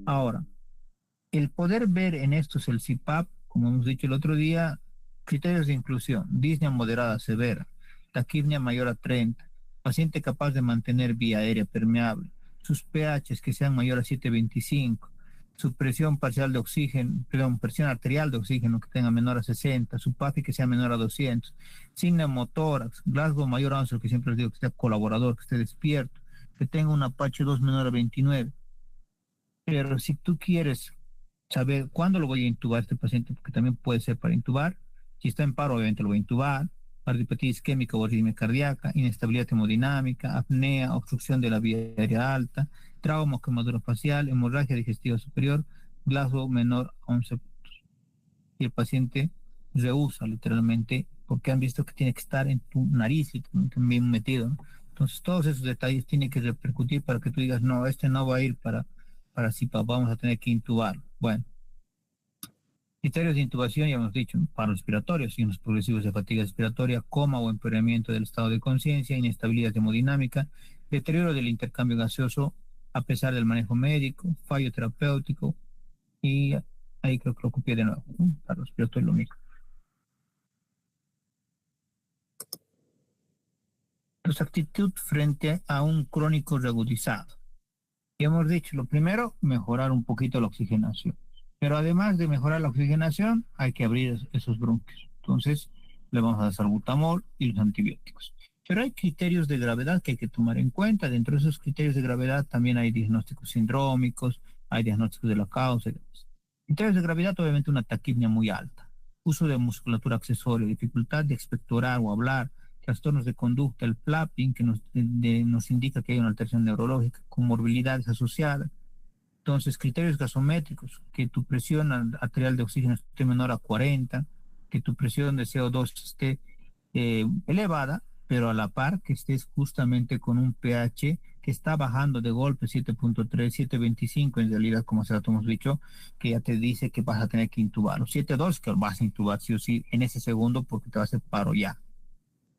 Ahora, el poder ver en estos el CPAP, como hemos dicho el otro día, criterios de inclusión, disnea moderada severa, taquipnea mayor a 30, paciente capaz de mantener vía aérea permeable, sus pHs que sean mayor a 7,25, su presión parcial de oxígeno, perdón, presión arterial de oxígeno que tenga menor a 60, su PAFI que sea menor a 200, sin neumotórax, Glasgow mayor a 11, que siempre les digo que esté colaborador, que esté despierto, que tenga una PH2 menor a 29. Pero si tú quieres saber cuándo lo voy a intubar a este paciente, porque también puede ser para intubar, Si está en paro, obviamente lo voy a intubar. Cardiopatía isquémica o arritmia cardíaca, inestabilidad hemodinámica, apnea, obstrucción de la vía aérea alta, trauma o quemadura facial, hemorragia digestiva superior, Glasgow menor a 11 puntos. Y el paciente rehúsa literalmente porque han visto que tiene que estar en tu nariz y también metido, ¿no? Entonces todos esos detalles tienen que repercutir para que tú digas, no, este no va a ir para CPAP, vamos a tener que intubarlo. Bueno, criterios de intubación, ya hemos dicho, paro respiratorio, signos progresivos de fatiga respiratoria, coma o empeoramiento del estado de conciencia, inestabilidad hemodinámica, deterioro del intercambio gaseoso a pesar del manejo médico, fallo terapéutico, y ahí creo que lo copié de nuevo, ¿no? Paro respiratorio lo mismo. Entonces, actitud frente a un crónico reagudizado. Y hemos dicho, lo primero, mejorar un poquito la oxigenación. Pero además de mejorar la oxigenación, hay que abrir esos bronquios. Entonces, le vamos a dar salbutamol y los antibióticos. Pero hay criterios de gravedad que hay que tomar en cuenta. Dentro de esos criterios de gravedad también hay diagnósticos sindrómicos, hay diagnósticos de la causa y demás. Criterios de gravedad, obviamente una taquipnia muy alta. Uso de musculatura accesoria, dificultad de expectorar o hablar, trastornos de conducta, el flapping, que nos indica que hay una alteración neurológica, comorbilidades asociadas. Entonces, criterios gasométricos, que tu presión arterial de oxígeno esté menor a 40, que tu presión de CO2 esté elevada, pero a la par que estés justamente con un pH que está bajando de golpe 7.3, 7.25, en realidad, como hace rato hemos dicho, que ya te dice que vas a tener que intubarlo. 7.2, que vas a intubar sí o sí en ese segundo porque te va a hacer paro ya.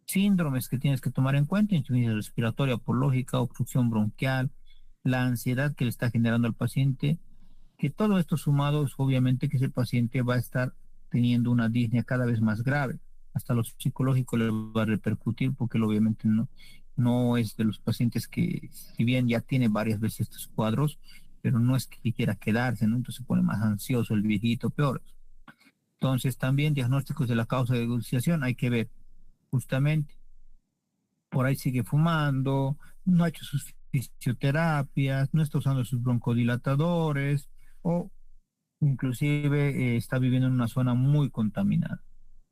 Síndromes que tienes que tomar en cuenta: insuficiencia respiratoria por lógica, obstrucción bronquial, la ansiedad que le está generando al paciente, que todo esto sumado es obviamente que ese paciente va a estar teniendo una disnea cada vez más grave. Hasta lo psicológico le va a repercutir porque él obviamente no es de los pacientes que, si bien ya tiene varias veces estos cuadros, pero no es que quiera quedarse, ¿no? Entonces se pone más ansioso el viejito, peor. Entonces también diagnósticos de la causa de agudización hay que ver justamente. Por ahí sigue fumando, no ha hecho sus fisioterapias, no está usando sus broncodilatadores o inclusive está viviendo en una zona muy contaminada.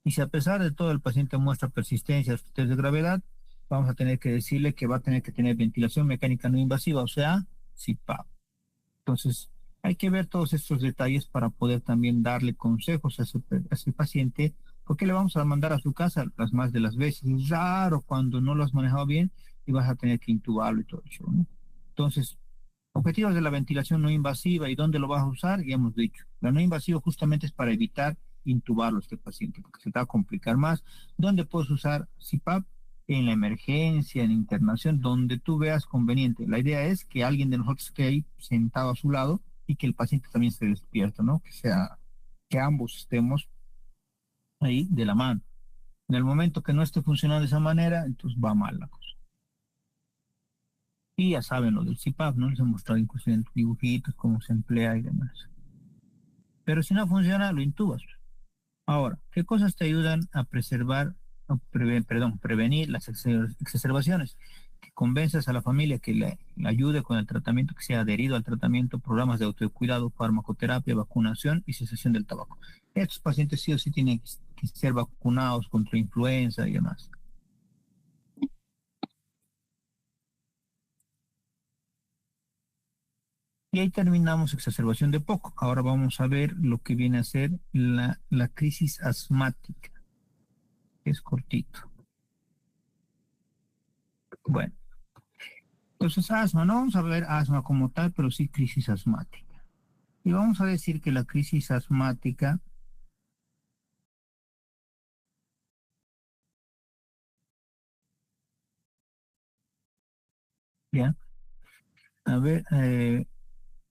Y si a pesar de todo el paciente muestra persistencia de gravedad, vamos a tener que decirle que va a tener que tener ventilación mecánica no invasiva, o sea, CPAP. Entonces, hay que ver todos estos detalles para poder también darle consejos a ese paciente, porque le vamos a mandar a su casa las más de las veces. Es raro cuando no lo has manejado bien y vas a tener que intubarlo y todo eso, ¿no? Entonces, objetivos de la ventilación no invasiva y dónde lo vas a usar, ya hemos dicho. La no invasiva justamente es para evitar intubarlo a este paciente, porque se te va a complicar más. ¿Dónde puedes usar CPAP? En la emergencia, en internación, donde tú veas conveniente. La idea es que alguien de nosotros esté ahí sentado a su lado y que el paciente también se despierta, ¿no? Que ambos estemos ahí de la mano. En el momento que no esté funcionando de esa manera, entonces va mal la cosa. Y ya saben lo del CPAP, ¿no? Les he mostrado incluso en dibujitos cómo se emplea y demás. Pero si no funciona, lo intubas. Ahora, ¿qué cosas te ayudan a prevenir las exacerbaciones? Que convenzas a la familia que le ayude con el tratamiento, que sea adherido al tratamiento, programas de autocuidado, farmacoterapia, vacunación y cesación del tabaco. Estos pacientes sí o sí tienen que ser vacunados contra influenza y demás. Y ahí terminamos exacerbación de POC. Ahora vamos a ver lo que viene a ser la crisis asmática. Es cortito. Bueno, entonces asma, no vamos a ver asma como tal, pero sí crisis asmática. Y vamos a decir que la crisis asmática ya, a ver,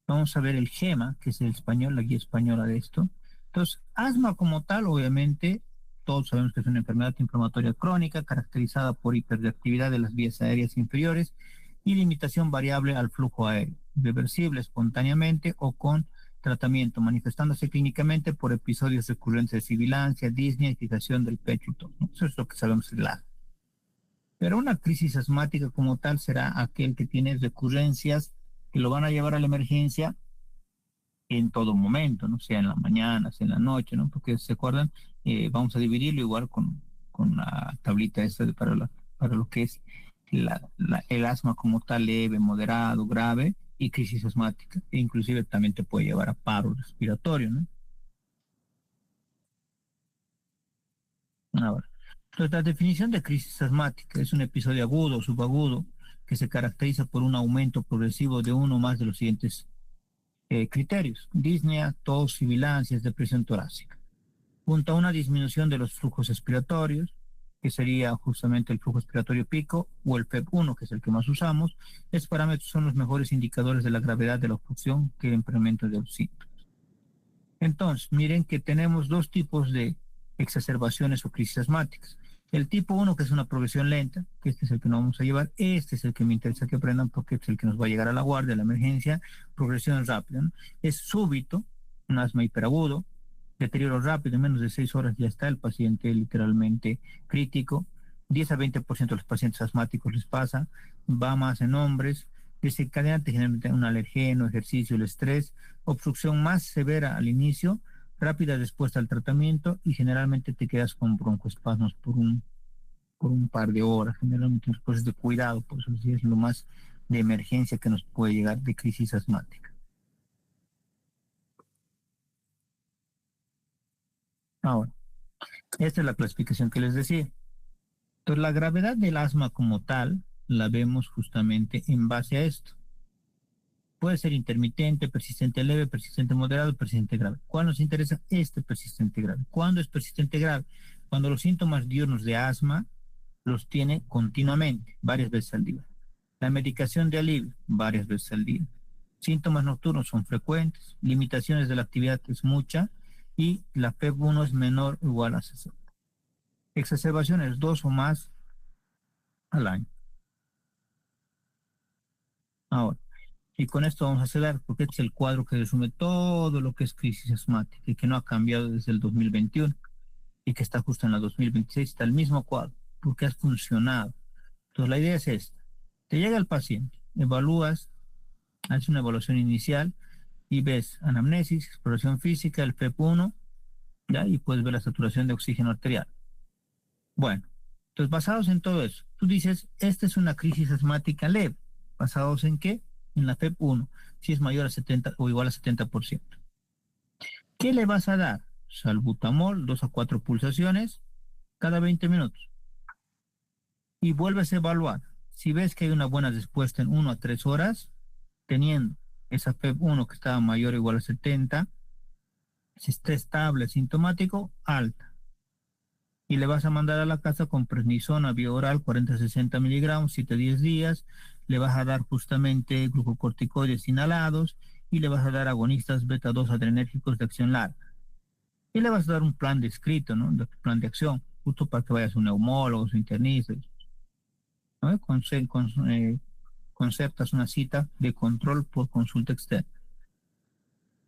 vamos a ver el GEMA, que es el español, la guía española de esto. Entonces, asma como tal, obviamente, todos sabemos que es una enfermedad inflamatoria crónica caracterizada por hiperreactividad de las vías aéreas inferiores y limitación variable al flujo aéreo, reversible espontáneamente o con tratamiento, manifestándose clínicamente por episodios recurrentes de sibilancia, disnea y fijación del pecho y todo, ¿no? Eso es lo que sabemos del asma. Pero una crisis asmática como tal será aquel que tiene recurrencias que lo van a llevar a la emergencia en todo momento, ¿no? Sea en la mañana, sea en la noche, ¿no? Porque se acuerdan, vamos a dividirlo igual con la tablita esta para lo que es el asma como tal, leve, moderado, grave y crisis asmática. E inclusive también te puede llevar a paro respiratorio, ¿no? Ahora, entonces, la definición de crisis asmática es un episodio agudo o subagudo que se caracteriza por un aumento progresivo de uno o más de los siguientes criterios: disnea, tos, sibilancias, depresión torácica, junto a una disminución de los flujos respiratorios, que sería justamente el flujo respiratorio pico o el FEP1, que es el que más usamos. Estos parámetros son los mejores indicadores de la gravedad de la obstrucción que el incremento de los síntomas. Entonces, miren que tenemos dos tipos de exacerbaciones o crisis asmáticas. El tipo 1, que es una progresión lenta, que este es el que nos vamos a llevar, este es el que me interesa que aprendan porque es el que nos va a llegar a la guardia, a la emergencia. Progresión rápida, ¿no? Es súbito, un asma hiperagudo, deterioro rápido, en menos de 6 horas ya está el paciente literalmente crítico. 10 a 20% de los pacientes asmáticos les pasa, va más en hombres, desencadenante generalmente un alergeno, ejercicio, el estrés, obstrucción más severa al inicio, rápida respuesta al tratamiento y generalmente te quedas con broncoespasmos por un par de horas, generalmente en cosas de cuidado, por eso sí es lo más de emergencia que nos puede llegar de crisis asmática. Ahora, esta es la clasificación que les decía. Entonces, la gravedad del asma como tal la vemos justamente en base a esto. Puede ser intermitente, persistente leve, persistente moderado, persistente grave. ¿Cuál nos interesa? Este persistente grave. ¿Cuándo es persistente grave? Cuando los síntomas diurnos de asma los tiene continuamente, varias veces al día. La medicación de alivio, varias veces al día. Síntomas nocturnos son frecuentes, limitaciones de la actividad es mucha y la FEV1 es menor o igual a 60. Exacerbaciones 2 o más al año. Ahora, y con esto vamos a cerrar, porque este es el cuadro que resume todo lo que es crisis asmática y que no ha cambiado desde el 2021 y que está justo en la 2026, está el mismo cuadro, porque ha funcionado. Entonces, la idea es esta. Te llega el paciente, evalúas, haces una evaluación inicial y ves anamnesis, exploración física, el FEP1, ¿ya? Y puedes ver la saturación de oxígeno arterial. Bueno, entonces basados en todo eso, tú dices, esta es una crisis asmática leve. ¿Basados en qué? En la FEP1, si es mayor a 70 o igual a 70%. ¿Qué le vas a dar? Salbutamol, 2 a 4 pulsaciones cada 20 minutos. Y vuelves a evaluar. Si ves que hay una buena respuesta en 1 a 3 horas, teniendo esa FEP1 que estaba mayor o igual a 70, si está estable, sintomático, alta. Y le vas a mandar a la casa con prednisona vía oral 40 a 60 miligramos, 7 a 10 días. Le vas a dar justamente glucocorticoides inhalados y le vas a dar agonistas beta 2 adrenérgicos de acción larga. Y le vas a dar un plan descrito, ¿no? Un plan de acción, justo para que vayas a un neumólogo, a un internista, ¿no? Concertas una cita de control por consulta externa.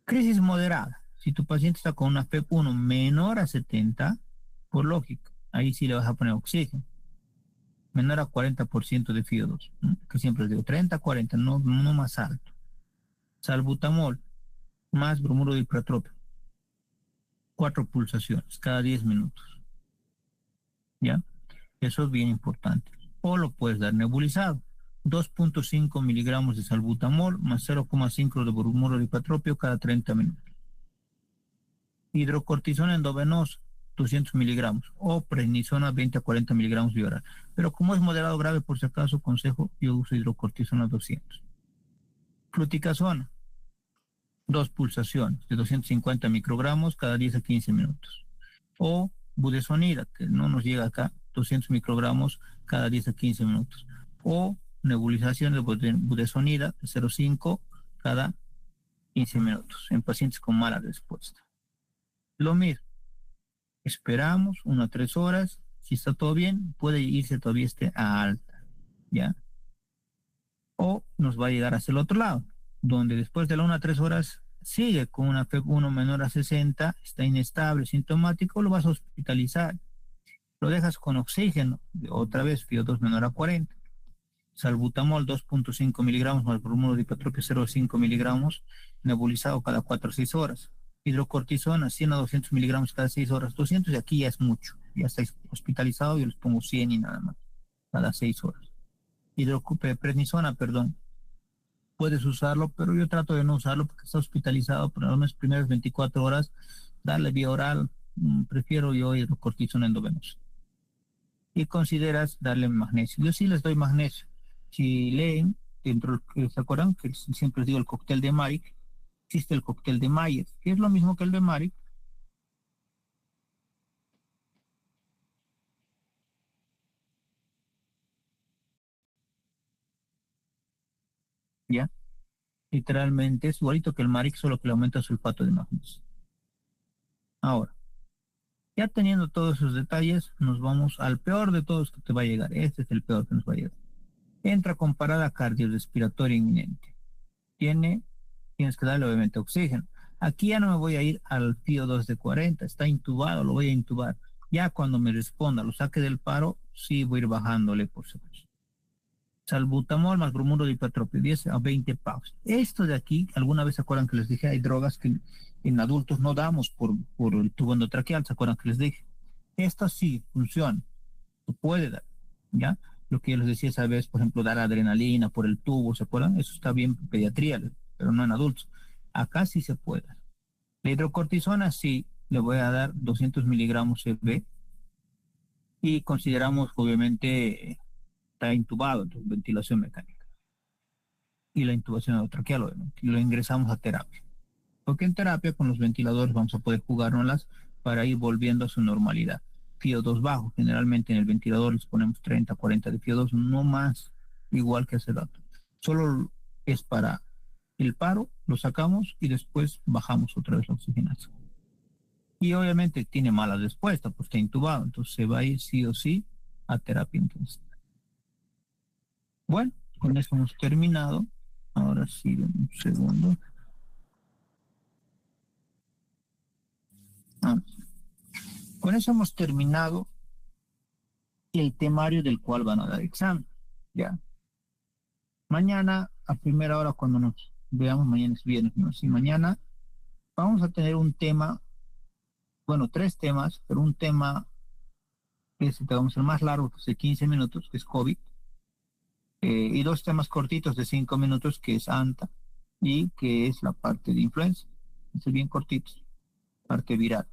Crisis moderada. Si tu paciente está con una FEP1 menor a 70, por lógica, ahí sí le vas a poner oxígeno. Menor a 40% de FiO2, ¿no? Que siempre les digo, 30 a 40, no más alto. Salbutamol, más bromuro de hipratrópico. 4 pulsaciones cada 10 minutos. ¿Ya? Eso es bien importante. O lo puedes dar nebulizado. 2.5 miligramos de salbutamol más 0,5 de bromuro de hipratrópico cada 30 minutos. Hidrocortisona endovenosa, 200 miligramos, o prednisona 20 a 40 miligramos de oral. Pero como es moderado grave, por si acaso, consejo, yo uso hidrocortisona 200. Fluticasona, 2 pulsaciones de 250 microgramos cada 10 a 15 minutos. O budesonida, que no nos llega acá, 200 microgramos cada 10 a 15 minutos. O nebulización de budesonida de 0,5 cada 15 minutos en pacientes con mala respuesta. Lo mismo. Esperamos 1 a 3 horas. Si está todo bien, puede irse todavía a alta, ¿ya? O nos va a llegar hacia el otro lado, donde después de las 1 a 3 horas sigue con una FEP1 menor a 60, está inestable, sintomático, lo vas a hospitalizar. Lo dejas con oxígeno, otra vez FiO2 menor a 40. Salbutamol 2.5 miligramos más bromuro de ipatropio 0,5 miligramos nebulizado cada 4 a 6 horas. Hidrocortisona 100 a 200 miligramos cada 6 horas. 200 y aquí ya es mucho. Ya estáis hospitalizado, yo les pongo 100 y nada más, cada 6 horas. Prednisona, perdón. Puedes usarlo, pero yo trato de no usarlo porque está hospitalizado por las primeras 24 horas. Darle vía oral, prefiero yo hidrocortisona endovenosa. Y consideras darle magnesio. Yo sí les doy magnesio. Si leen, ¿se acuerdan? Que siempre les digo el cóctel de Marik. Existe el cóctel de Mayer, que es lo mismo que el de Marik. ¿Ya? Literalmente es igualito que el Marik, solo que le aumenta el sulfato de magnesio. Ahora, ya teniendo todos esos detalles, nos vamos al peor de todos que te va a llegar. Este es el peor que nos va a llegar. Entra con parada cardiorrespiratoria inminente. Tienes que darle obviamente oxígeno. Aquí ya no me voy a ir al PIO2 de 40, está intubado, lo voy a intubar. Ya cuando me responda, lo saque del paro, sí voy a ir bajándole por supuesto. Salbutamol más bromuro de ipatropio, 10 a 20 paus. Esto de aquí, alguna vez se acuerdan que les dije, hay drogas que en adultos no damos por el tubo endotraqueal, ¿se acuerdan que les dije? Esto sí funciona, se puede dar, ¿ya? Lo que yo les decía esa vez, por ejemplo, dar adrenalina por el tubo, ¿se acuerdan? Eso está bien en pediatría, pero no en adultos. Acá sí se puede. La hidrocortisona sí, le voy a dar 200 miligramos CB y consideramos obviamente está intubado, entonces ventilación mecánica. Y la intubación endotraqueal, obviamente. Y lo ingresamos a terapia. Porque en terapia con los ventiladores vamos a poder jugárnoslas para ir volviendo a su normalidad. FIO2 bajo, generalmente en el ventilador les ponemos 30, 40 de FIO2, no más, igual que hace rato. Solo es para el paro, lo sacamos y después bajamos otra vez la oxigenación. Y obviamente tiene mala respuesta, pues está intubado, entonces se va a ir sí o sí a terapia intensiva. Bueno, con eso hemos terminado. Ahora sí, un segundo. Con eso hemos terminado el temario del cual van a dar examen. Ya. Mañana, a primera hora, cuando nos veamos, mañana es viernes, ¿no? Sí, mañana vamos a tener un tema, bueno, 3 temas, pero un tema que es, vamos a ser más largo, que es de 15 minutos, que es COVID, y 2 temas cortitos de 5 minutos, que es ANTA, y que es la parte de influenza. Es bien cortitos, parte viral.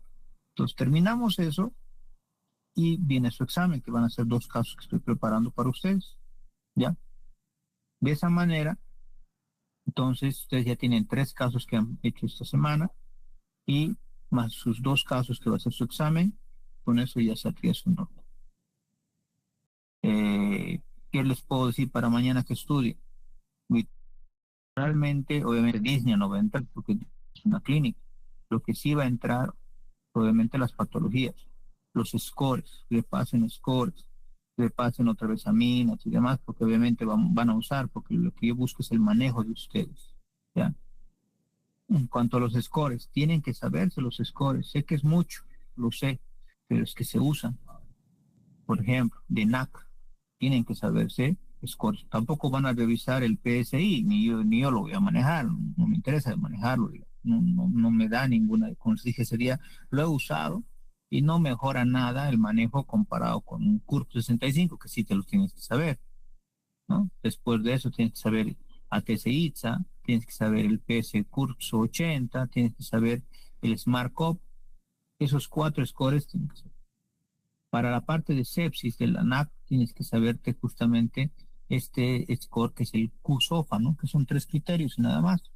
Entonces terminamos eso y viene su examen, que van a ser 2 casos que estoy preparando para ustedes, ¿ya? De esa manera, entonces ustedes ya tienen 3 casos que han hecho esta semana y más sus 2 casos que va a ser su examen, con eso ya saldría su nota. ¿Qué les puedo decir para mañana que estudie? Realmente, obviamente Disney no va a entrar porque es una clínica. Lo que sí va a entrar, obviamente las patologías, los scores, le pasen scores, le pasen otra vez aminas y demás, porque obviamente van a usar, porque lo que yo busco es el manejo de ustedes, ¿ya? En cuanto a los scores, tienen que saberse los scores. Sé que es mucho, lo sé, pero es que se usan. Por ejemplo, de NAC, tienen que saberse scores. Tampoco van a revisar el PSI, ni yo lo voy a manejar, no me interesa manejarlo, no me da ninguna, como les dije ese día, lo he usado y no mejora nada el manejo comparado con un CURP 65, que sí te lo tienes que saber, ¿no? Después de eso tienes que saber ATC-ITSA, tienes que saber el PS CURPS 80, tienes que saber el SmartCop, esos 4 scores tienes que saber. Para la parte de sepsis de la NAC tienes que saberte justamente este score que es el QSOFA, ¿no? Que son 3 criterios y nada más.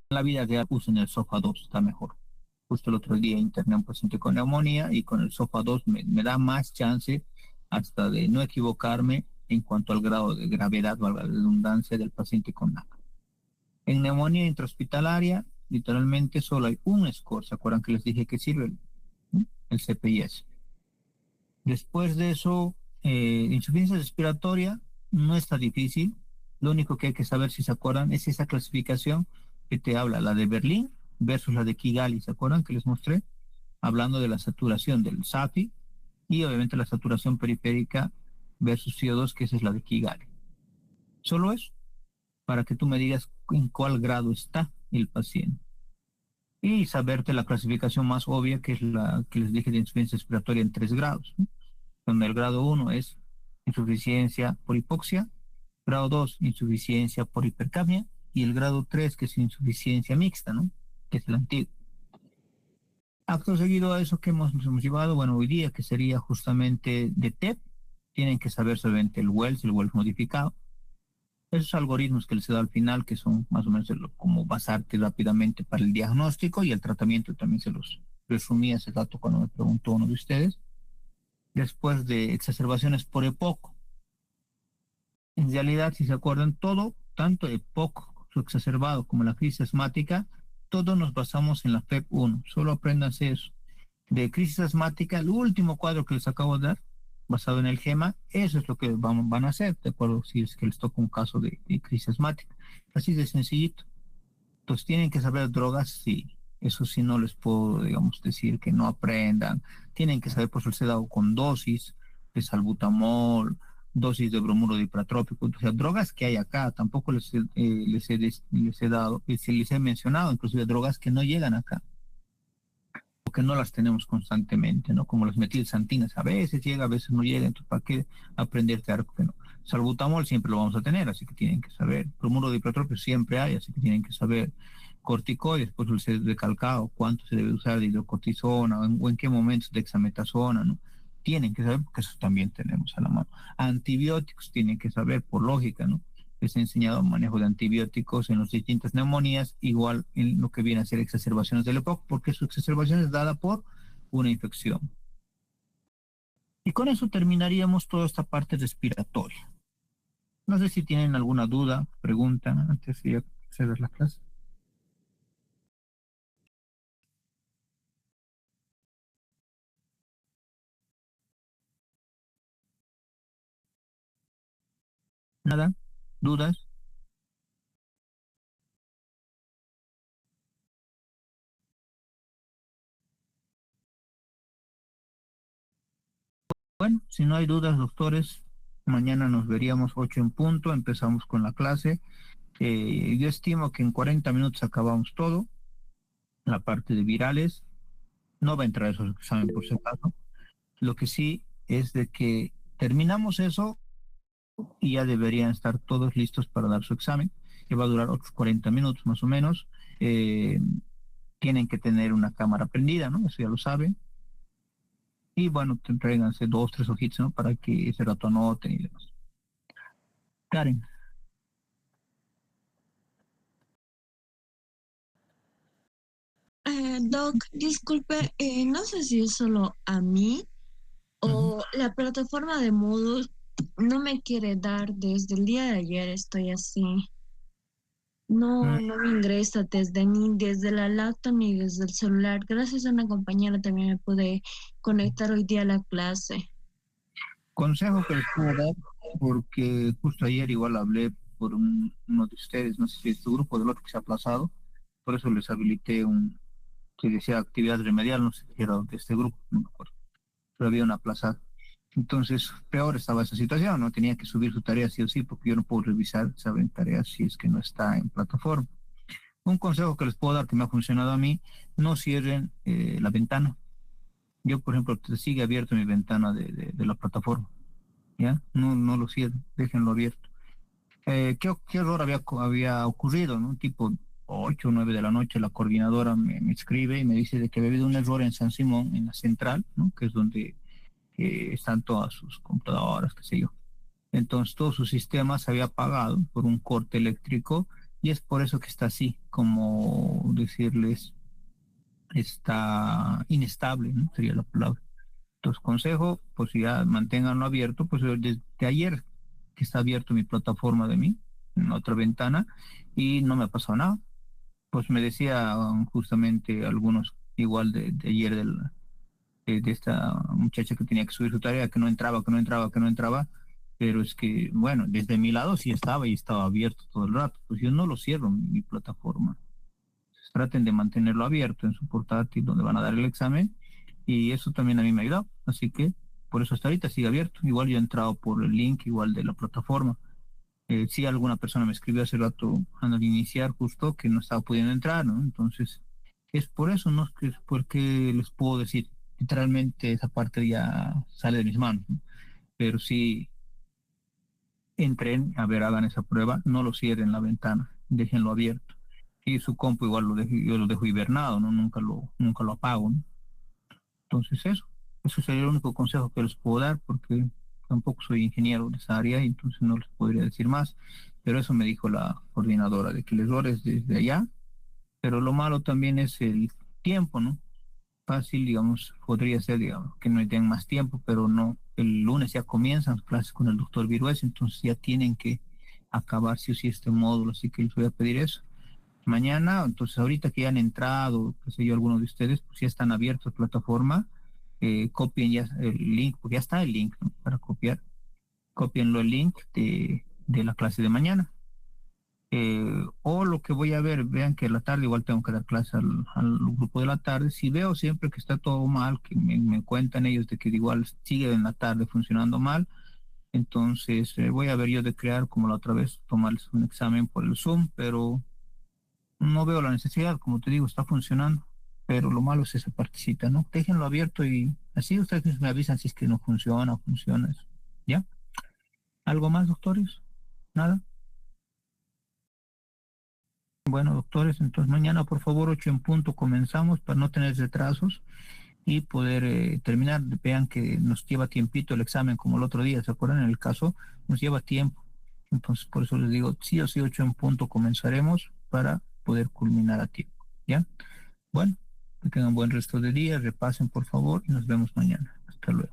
En la vida real usen el SOFA 2, está mejor. Justo el otro día interné a un paciente con neumonía y con el SOFA 2 me da más chance hasta de no equivocarme en cuanto al grado de gravedad, valga la redundancia, del paciente con NAC. En neumonía intrahospitalaria, literalmente solo hay un score. ¿Se acuerdan que les dije que sirve? El CPIS. Después de eso, insuficiencia respiratoria no está difícil. Lo único que hay que saber, si se acuerdan, es esa clasificación que te habla, la de Berlín versus la de Kigali. ¿Se acuerdan que les mostré? Hablando de la saturación del SAFI y obviamente la saturación periférica versus CO2, que esa es la de Kigali. Solo eso, para que tú me digas en cuál grado está el paciente. Y saberte la clasificación más obvia, que es la que les dije de insuficiencia respiratoria en 3 grados, ¿no? Donde el grado 1 es insuficiencia por hipoxia, grado 2 insuficiencia por hipercapnia, y el grado 3 que es insuficiencia mixta, ¿no? Que es el antiguo. Acto seguido a eso que nos hemos llevado, bueno, hoy día, que sería justamente de TEP, tienen que saber solamente el Wells modificado, esos algoritmos que les he dado al final, que son más o menos como basarte rápidamente para el diagnóstico y el tratamiento, también se los resumí ese dato cuando me preguntó uno de ustedes. Después de exacerbaciones por EPOC, en realidad, si se acuerdan, todo, tanto EPOC, su exacerbado, como la crisis asmática, todos nos basamos en la FEP1. Solo apréndanse eso. De crisis asmática, el último cuadro que les acabo de dar, basado en el GEMA, eso es lo que van a hacer, de acuerdo, si es que les toca un caso de crisis asmática. Así de sencillito. Entonces tienen que saber drogas, sí. Eso sí no les puedo, digamos, decir que no aprendan. Tienen que saber, por eso les he dado con dosis de salbutamol, dosis de bromuro de hipratrópico, o sea, drogas que hay acá. Tampoco les he dado, les he mencionado, inclusive drogas que no llegan acá, porque no las tenemos constantemente, ¿no? Como las metilsantinas, a veces llega, a veces no llega, entonces ¿para qué aprender que algo que no? Salbutamol siempre lo vamos a tener, así que tienen que saber. Bromuro de hipratropio siempre hay, así que tienen que saber. Corticoides, pues les he recalcado cuánto se debe usar de hidrocortisona o en qué momentos de dexametasona, ¿no? Tienen que saber, porque eso también tenemos a la mano. Antibióticos tienen que saber, por lógica, ¿no? Les he enseñado manejo de antibióticos en las distintas neumonías, igual en lo que viene a ser exacerbaciones del EPOC, porque su exacerbación es dada por una infección. Y con eso terminaríamos toda esta parte respiratoria. No sé si tienen alguna duda, pregunta, antes de hacer la clase. ¿Nada? ¿Dudas? Bueno, si no hay dudas, doctores, mañana nos veríamos 8 en punto, empezamos con la clase. Yo estimo que en 40 minutos acabamos todo, la parte de virales. No va a entrar esos exámenes por si acaso. Lo que sí es de que terminamos eso y ya deberían estar todos listos para dar su examen, que va a durar otros 40 minutos más o menos. Eh, Tienen que tener una cámara prendida, ¿no? Eso ya lo saben. Y bueno, te entréganse 2, 3 hojitas, ¿no? Para que ese rato anoten y demás. Karen. Doc, disculpe, no sé si es solo a mí o la plataforma de Moodle no me quiere dar. Desde el día de ayer estoy así. No me ingresa ni desde la laptop ni desde el celular. Gracias a una compañera también me pude conectar hoy día a la clase. Consejo que les puedo dar, porque justo ayer igual hablé por uno de ustedes, no sé si es tu grupo, del otro que se ha aplazado, por eso les habilité que decía actividad remedial, no sé si era de este grupo, no me acuerdo, pero había una aplazada. Entonces, peor estaba esa situación, ¿no? Tenía que subir su tarea sí o sí, porque yo no puedo revisar, saben, tareas si es que no está en plataforma. Un consejo que les puedo dar que me ha funcionado a mí, no cierren la ventana. Yo, por ejemplo, sigue abierto mi ventana de la plataforma, ¿ya? No lo cierren, déjenlo abierto. ¿Qué error había ocurrido, ¿no? Tipo 8 o 9 de la noche, la coordinadora me escribe y me dice de que había habido un error en San Simón, en la central, ¿no? Que es donde están todas sus computadoras, qué sé yo. Entonces todo su sistema se había apagado por un corte eléctrico y es por eso que está así, como decirles, está inestable, ¿no? Sería la palabra. Entonces, consejo, pues ya manténganlo abierto, pues desde ayer que está abierto mi plataforma de mí, en otra ventana, y no me ha pasado nada. Pues me decía justamente algunos, igual de ayer de esta muchacha que tenía que subir su tarea, que no entraba, pero es que, bueno, desde mi lado sí estaba y estaba abierto todo el rato, pues yo no lo cierro mi plataforma. Entonces, traten de mantenerlo abierto en su portátil donde van a dar el examen y eso también a mí me ha ayudado, así que por eso hasta ahorita sigue abierto. Igual yo he entrado por el link igual de la plataforma. Sí, alguna persona me escribió hace rato al iniciar justo que no estaba pudiendo entrar, ¿no? Entonces, es por eso, ¿no? Que es porque les puedo decir, literalmente esa parte ya sale de mis manos, ¿no? Pero sí, entren, a ver, hagan esa prueba, no lo cierren la ventana, déjenlo abierto. Y su compu igual yo lo dejo hibernado, ¿no? Nunca lo apago, ¿no? Entonces eso sería el único consejo que les puedo dar porque tampoco soy ingeniero de esa área y entonces no les podría decir más, pero eso me dijo la coordinadora, de que el error es desde allá, pero lo malo también es el tiempo, ¿no? Fácil, digamos, podría ser, digamos, que no tengan más tiempo, pero no, el lunes ya comienzan las clases con el doctor Virués, entonces ya tienen que acabar sí o sí este módulo, así que les voy a pedir eso. Mañana, entonces ahorita que ya han entrado, qué sé yo, algunos de ustedes, pues ya están abiertos plataforma, copien ya el link, porque ya está el link, ¿no? Para copiar, copienlo el link de la clase de mañana. O lo que voy a ver, vean que a la tarde igual tengo que dar clase al grupo de la tarde. Si veo siempre que está todo mal, que me cuentan ellos de que igual sigue en la tarde funcionando mal, entonces voy a ver yo de crear como la otra vez, tomarles un examen por el Zoom, pero no veo la necesidad, como te digo, está funcionando, pero lo malo es esa partecita, ¿no? Déjenlo abierto y así ustedes me avisan si es que no funciona o funciona eso. ¿Ya? ¿Algo más, doctores? ¿Nada? Bueno, doctores, entonces mañana por favor 8 en punto comenzamos para no tener retrasos y poder terminar. Vean que nos lleva tiempito el examen como el otro día, ¿se acuerdan? En el caso nos lleva tiempo. Entonces por eso les digo, sí o sí 8 en punto comenzaremos para poder culminar a tiempo. ¿Ya? Bueno, que tengan buen resto de día, repasen por favor y nos vemos mañana. Hasta luego.